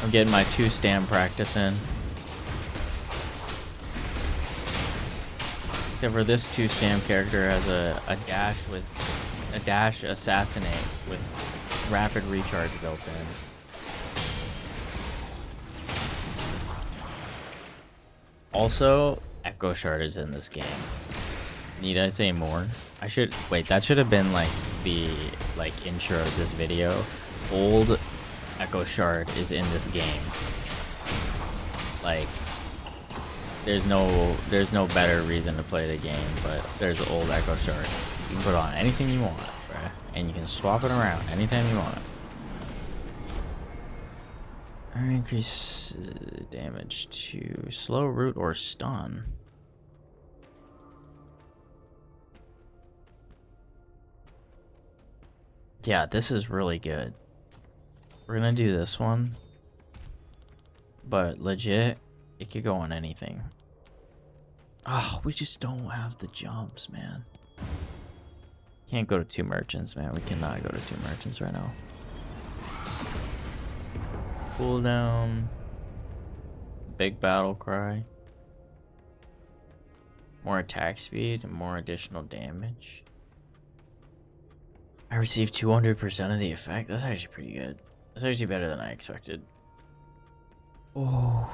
I'm getting my 2 stand practice in. Except for this 2 stand character has a dash assassinate with rapid recharge built in. Also, Echo Shard is in this game. Need I say more? Wait, that should have been like the intro of this video. Old Echo Shard is in this game. Like, there's no better reason to play the game, but there's old Echo Shard. You can put on anything you want, bruh, and you can swap it around anytime you want. Increase damage to slow, root, or stun. Yeah, this is really good. We're gonna do this one. But legit, it could go on anything. Oh, we just don't have the jumps, man. Can't go to 2 merchants, man. We cannot go to 2 merchants right now. Cooldown. Big battle cry. More attack speed and more additional damage. I received 200% of the effect. That's actually pretty good. That's actually better than I expected. Oh.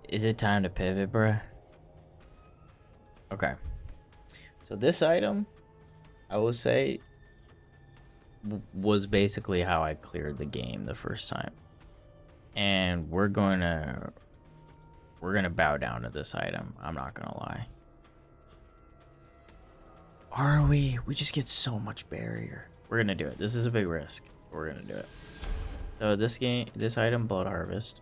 Is it time to pivot, bruh? Okay. So this item, I will say, was basically how I cleared the game the first time. And we're gonna bow down to this item. I'm not gonna lie. Are we? We just get so much barrier. We're gonna do it. This is a big risk. We're gonna do it. So this item, Blood Harvest.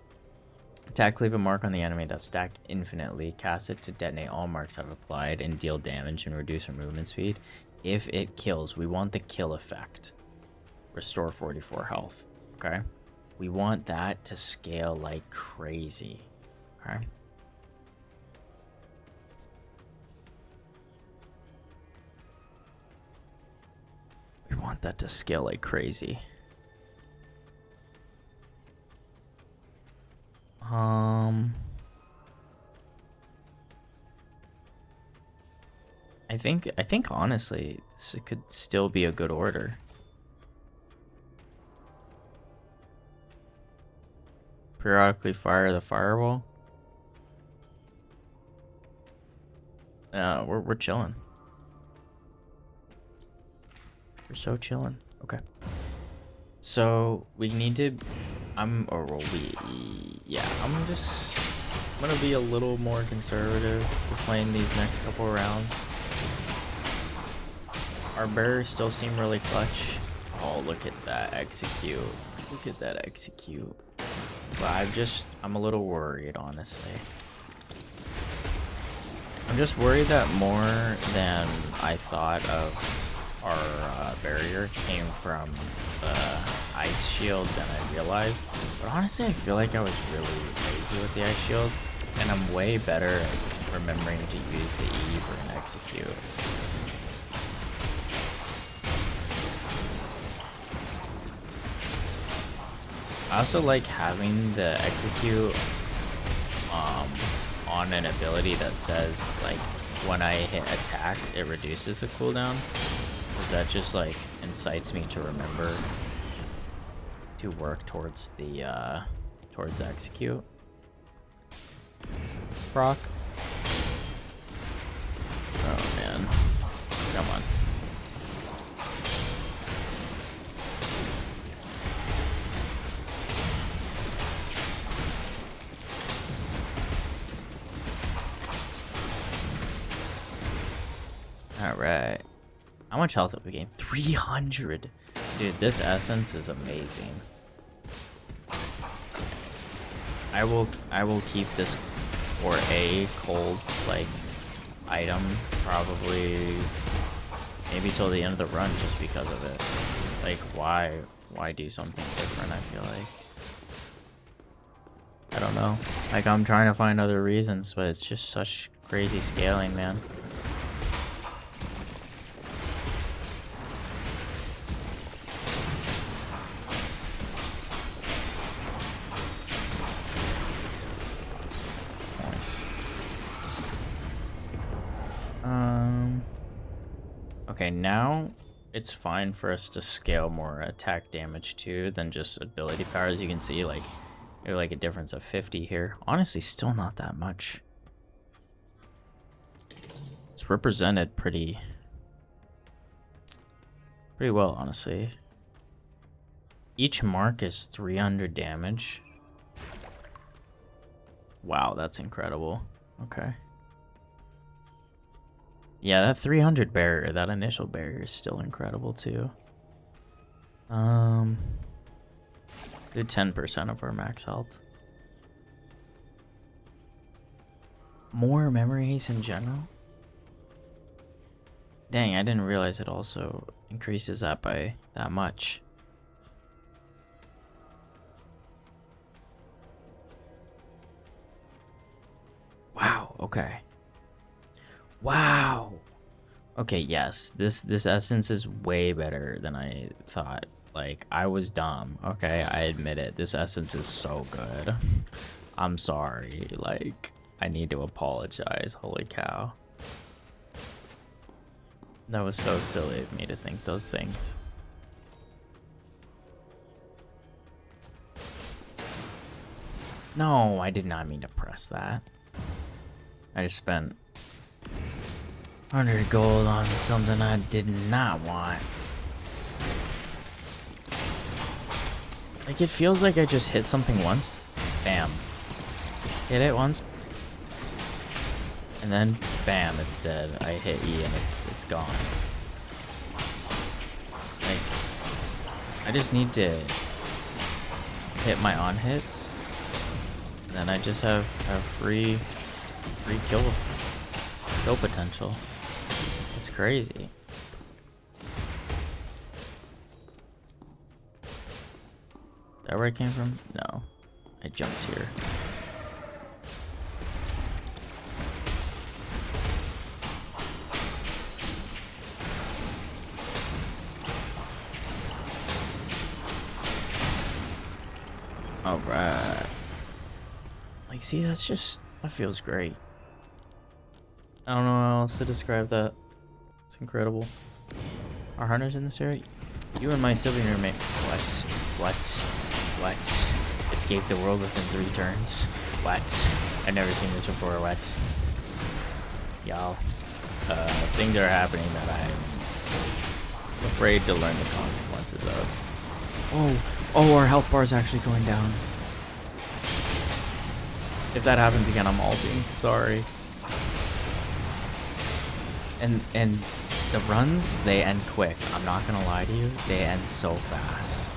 Attack, leave a mark on the enemy that's stacked infinitely. Cast it to detonate all marks I've applied and deal damage and reduce our movement speed. If it kills, we want the kill effect. Restore 44 health. Okay? We want that to scale like crazy. Okay? We want that to scale like crazy. I think honestly, this could still be a good order. Periodically fire the fireball. We're chilling. We're so chilling. Okay. So we need to. I'm gonna be a little more conservative for playing these next couple of rounds. Our bearers still seem really clutch. Oh, look at that execute. Look at that execute. But I'm a little worried, honestly. I'm just worried that more than I thought of our barrier came from the ice shield than I realized. But honestly, I feel like I was really lazy with the ice shield, and I'm way better at remembering to use the E for an execute. I also like having the execute on an ability that says like when I hit attacks it reduces the cooldown, because that just like incites me to remember to work towards the execute proc. Oh man, come on. Alright. How much health have we gained? 300! Dude, this essence is amazing. I will keep this for a cold, like, item, probably, maybe till the end of the run, just because of it. Like, why do something different, I feel like. I don't know. Like, I'm trying to find other reasons, but it's just such crazy scaling, man. Okay, now it's fine for us to scale more attack damage too than just ability power. As you can see, like, there's like a difference of 50 here. Honestly, still not that much. It's represented pretty well, honestly. Each mark is 300 damage. Wow, that's incredible. Okay. Yeah, that 300 barrier, that initial barrier is still incredible too. Do 10% of our max health. More memory haste in general? Dang, I didn't realize it also increases that by that much. Wow, okay. Wow. Okay, yes. This essence is way better than I thought. Like, I was dumb, okay? I admit it. This essence is so good. I'm sorry. Like, I need to apologize. Holy cow. That was so silly of me to think those things. No, I did not mean to press that. I just spent 100 gold on something I did not want. Like, it feels like I just hit something once. Bam. Hit it once. And then, bam, it's dead. I hit E and it's gone. Like, I just need to hit my on hits. And then I just have free kill potential. It's crazy. Is that where I came from? No. I jumped here. Alright. Like, see, that feels great. I don't know how else to describe that. It's incredible. Are hunters in this area? You and my Sylvian roommate. What? Escape the world within 3 turns? What? I've never seen this before. What? Y'all. Things are happening that I'm afraid to learn the consequences of. Oh, our health bar is actually going down. If that happens again, I'm ulting. Sorry. And the runs, they end quick. I'm not gonna lie to you. They end so fast.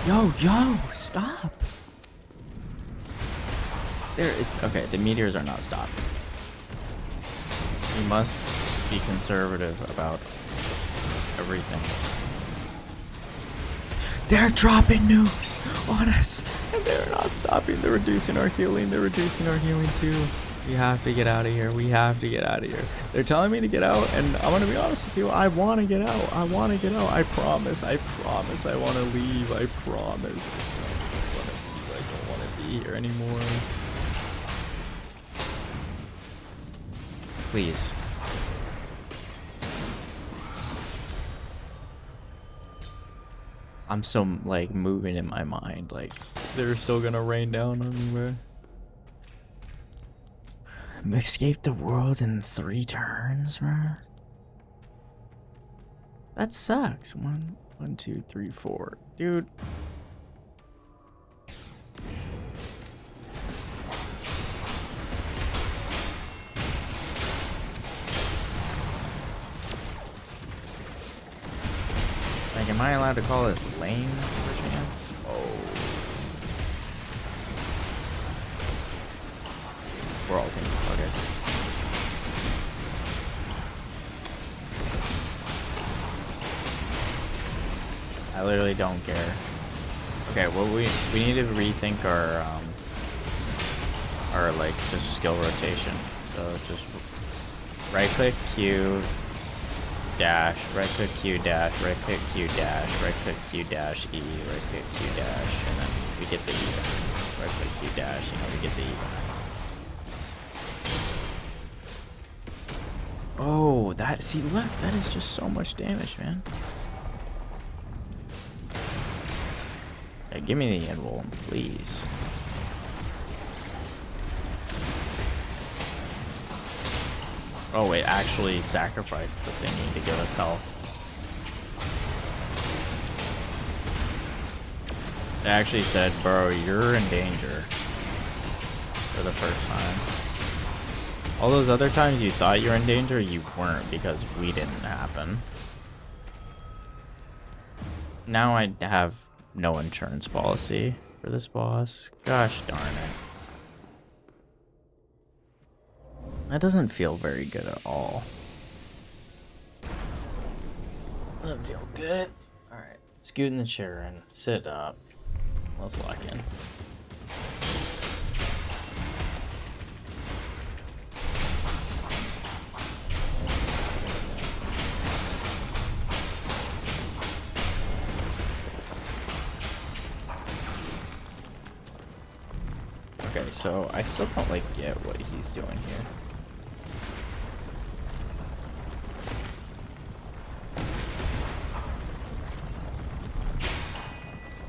Yo, stop. Okay, the meteors are not stopping. You must be conservative about everything. They're dropping nukes on us, and they're not stopping. They're reducing our healing. They're reducing our healing too. We have to get out of here. We have to get out of here. They're telling me to get out, and I'm gonna be honest with you. I want to get out. I want to get out. I promise. I promise. I want to leave. I promise. I don't want to be here anymore. Please. I'm so, like, moving in my mind. Like, they're still gonna rain down on me, bro. Escape the world in 3 turns, bro. That sucks. 1, 2, 3, 4. Dude. Like, am I allowed to call this lame, perchance? Oh. We're all team. Okay. I literally don't care. Okay, well, we need to rethink our like, just skill rotation. So just right-click Q, dash, right-click Q, dash, right-click Q, dash, right-click Q, dash, E, right-click Q, dash, and then we get the E back. Right-click Q, dash, we get the E back. Oh, see, look, that is just so much damage, man. Yeah, give me the invul, please. Oh, wait, actually sacrificed the thingy to give us health. They actually said, bro, you're in danger. For the first time. All those other times you thought you were in danger, you weren't because we didn't happen. Now I have no insurance policy for this boss. Gosh darn it. That doesn't feel very good at all. Doesn't feel good. Alright, scoot in the chair and sit up. Let's lock in. Okay, so I still don't like get what he's doing here.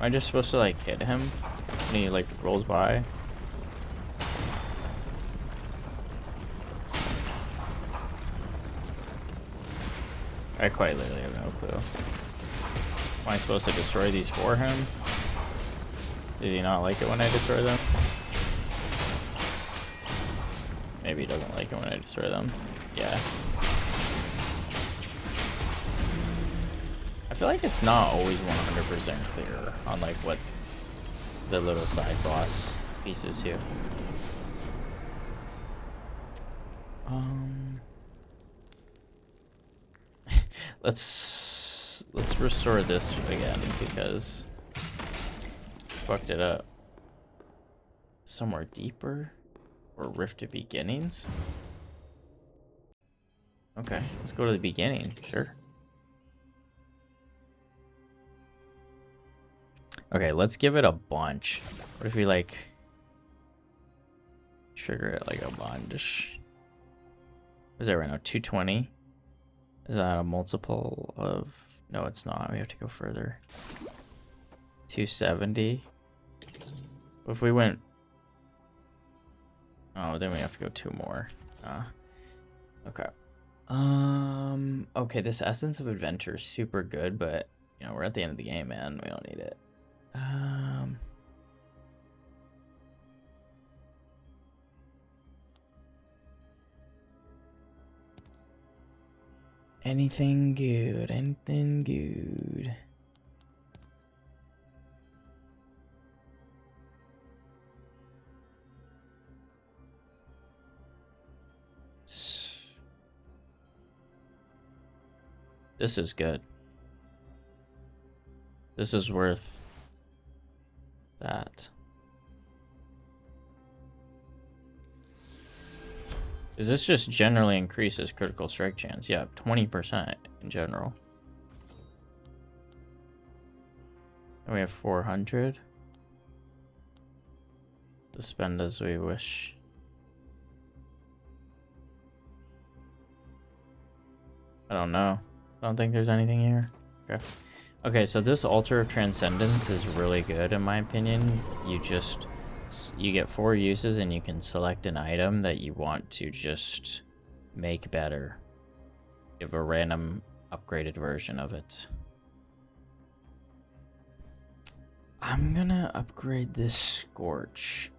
Am I just supposed to like hit him and he like rolls by? I quite literally have no clue. Am I supposed to destroy these for him? Did he not like it when I destroy them? Maybe he doesn't like it when I destroy them. Yeah. I feel like it's not always 100% clear on like what the little side boss pieces do. Let's restore this again because fucked it up. Somewhere deeper or Rift to Beginnings. Okay, let's go to the beginning. Sure. Okay, let's give it a bunch. What if we like trigger it like a bunch? What is that right now? 220? Is that a multiple of... No, it's not. We have to go further. 270. If we went... Oh, then we have to go 2 more. Okay. Okay, this Essence of Adventure is super good, but, you know, we're at the end of the game, man. We don't need it. Anything good? Anything good? This is good. This is worth that. Is this just generally increases critical strike chance? Yeah, 20% in general. And we have 400. To spend as we wish. I don't know. I don't think there's anything here. Okay. Okay, so this Altar of Transcendence is really good in my opinion. You get 4 uses and you can select an item that you want to just make better. Give a random upgraded version of it. I'm gonna upgrade this Scorch.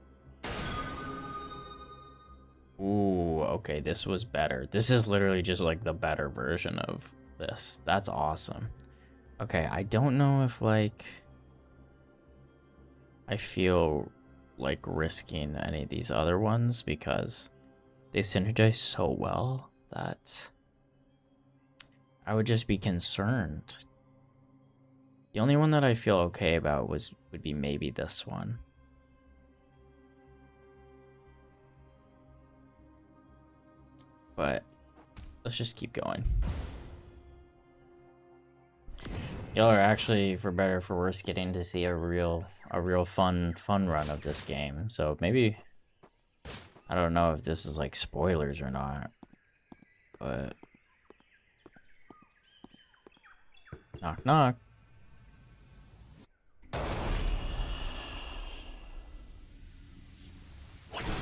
Ooh, okay, this was better. This is literally just like the better version of this. That's awesome. Okay, I don't know if like I feel like risking any of these other ones because they synergize so well that I would just be concerned. The only one that I feel okay about would be maybe this one. But let's just keep going. Y'all are actually, for better or for worse, getting to see a real fun run of this game. So maybe, I don't know if this is like spoilers or not, but knock knock.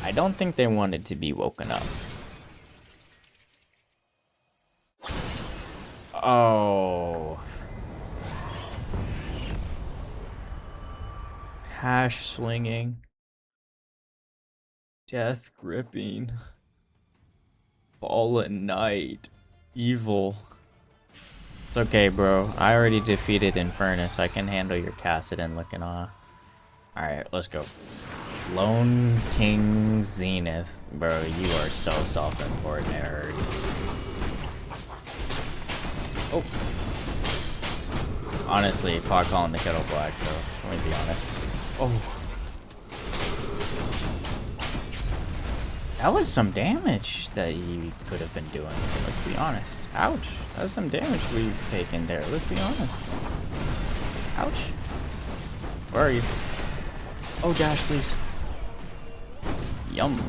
I don't think they wanted to be woken up. Oh. Hash slinging. Death gripping. Fallen Knight. Evil. It's okay, bro. I already defeated Infernus. I can handle your Cassidon looking off. Alright, let's go. Lone King Zenith. Bro, you are so self-important. It hurts. Oh. Honestly, pot calling the kettle black, though. Let me be honest. Oh. That was some damage that you could have been doing. Let's be honest. Ouch. That was some damage we've taken there. Let's be honest. Ouch. Where are you? Oh, dash, please. Yum.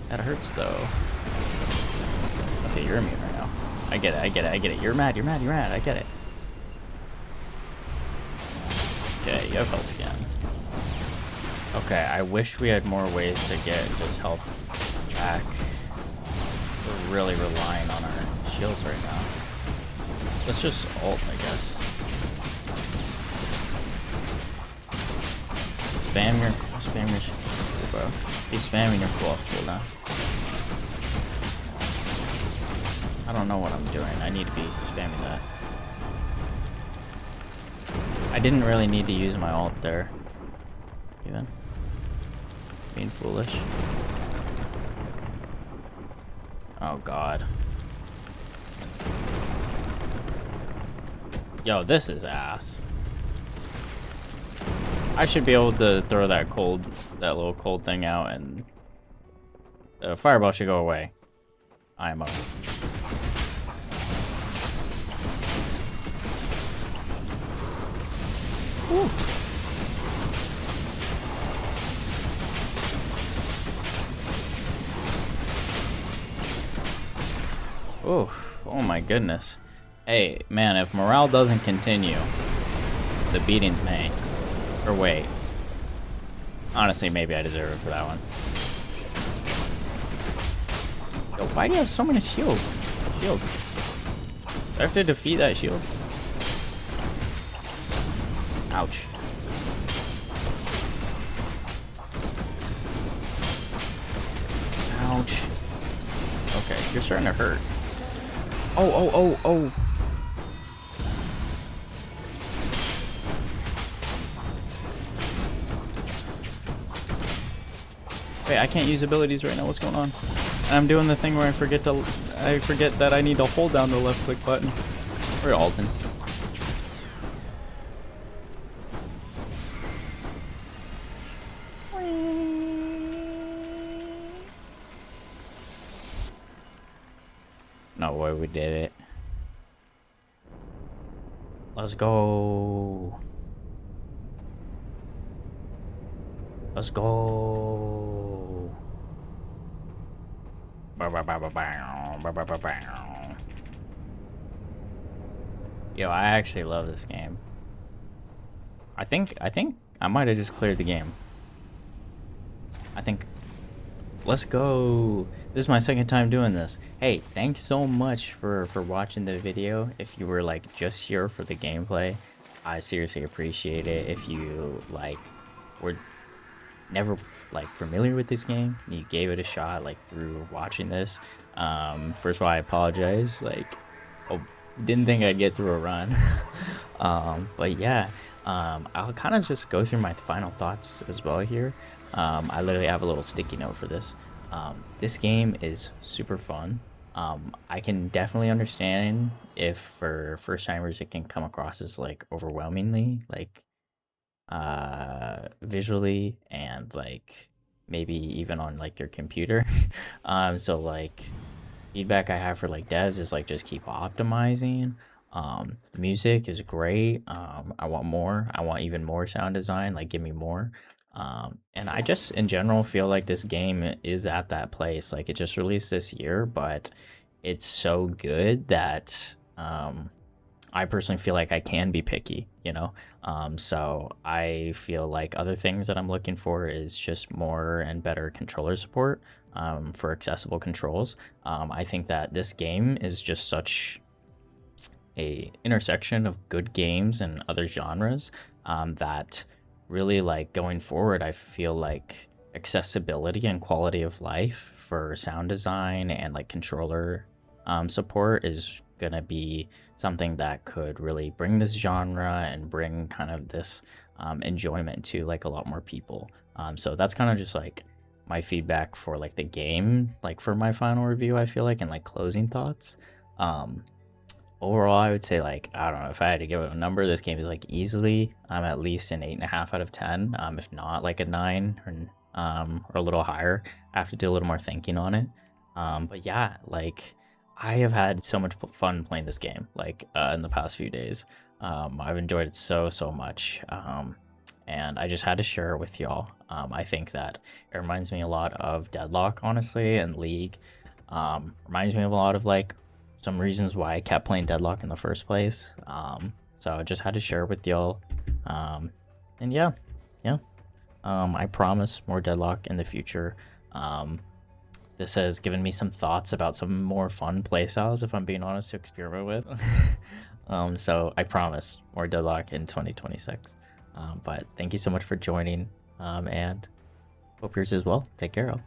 That hurts though. Okay, you're immune right now. I get it, I get it, I get it. You're mad, you're mad, you're mad. I get it. Okay, you have health again. Okay, I wish we had more ways to get just health back. We're really relying on our shields right now. Let's just ult, I guess. Spam your cool, bro. Be spamming your cooldown. I don't know what I'm doing. I need to be spamming that. I didn't really need to use my ult there. Even. Being foolish. Oh god. Yo, this is ass. I should be able to throw that little cold thing out, and the fireball should go away. IMO. Woo. Oh my goodness. Hey, man, if morale doesn't continue, the beatings may. Or wait. Honestly, maybe I deserve it for that one. Yo, why do you have so many shields? Shield. Do I have to defeat that shield? Ouch. Ouch. Okay, you're starting to hurt. Oh. Wait, I can't use abilities right now. What's going on? And I'm doing the thing where I forget that I need to hold down the left click button. We're ulting. No way we did it. Let's go. Let's go. Yo, I actually love this game. I think I might have just cleared the game. Let's go. This is my second time doing this. Hey, thanks so much for watching the video. If you were like just here for the gameplay, I seriously appreciate it. If you like were never like familiar with this game, you gave it a shot like through watching this. First of all, I apologize. Like, didn't think I'd get through a run. But yeah, I'll kind of just go through my final thoughts as well here. I literally have a little sticky note for this. This game is super fun. I can definitely understand if for first timers it can come across as like overwhelmingly like visually and like maybe even on like your computer. So like feedback I have for like devs is like just keep optimizing. The music is great. I want more. I want even more sound design. Like give me more. And I just in general feel like this game is at that place. Like it just released this year, but it's so good that I personally feel like I can be picky, you know? So I feel like other things that I'm looking for is just more and better controller support for accessible controls. I think that this game is just such a intersection of good games and other genres that really like going forward, I feel like accessibility and quality of life for sound design and like controller support is gonna be something that could really bring this genre and bring kind of this enjoyment to like a lot more people. So that's kind of just like my feedback for like the game, like for my final review, I feel like, and like closing thoughts. Overall, I would say like, I don't know, if I had to give it a number, this game is like easily at least an 8.5 out of 10, if not like a 9 or a little higher. I have to do a little more thinking on it. But yeah, like I have had so much fun playing this game like in the past few days. I've enjoyed it so much. and I just had to share it with y'all. I think that it reminds me a lot of Deadlock, honestly, and League. Reminds me of a lot of like some reasons why I kept playing Deadlock in the first place. So I just had to share it with y'all. And yeah, yeah. I promise more Deadlock in the future. This has given me some thoughts about some more fun playstyles, if I'm being honest, to experiment with. So I promise more Deadlock in 2026. But thank you so much for joining, and hope yours as well. Take care, all.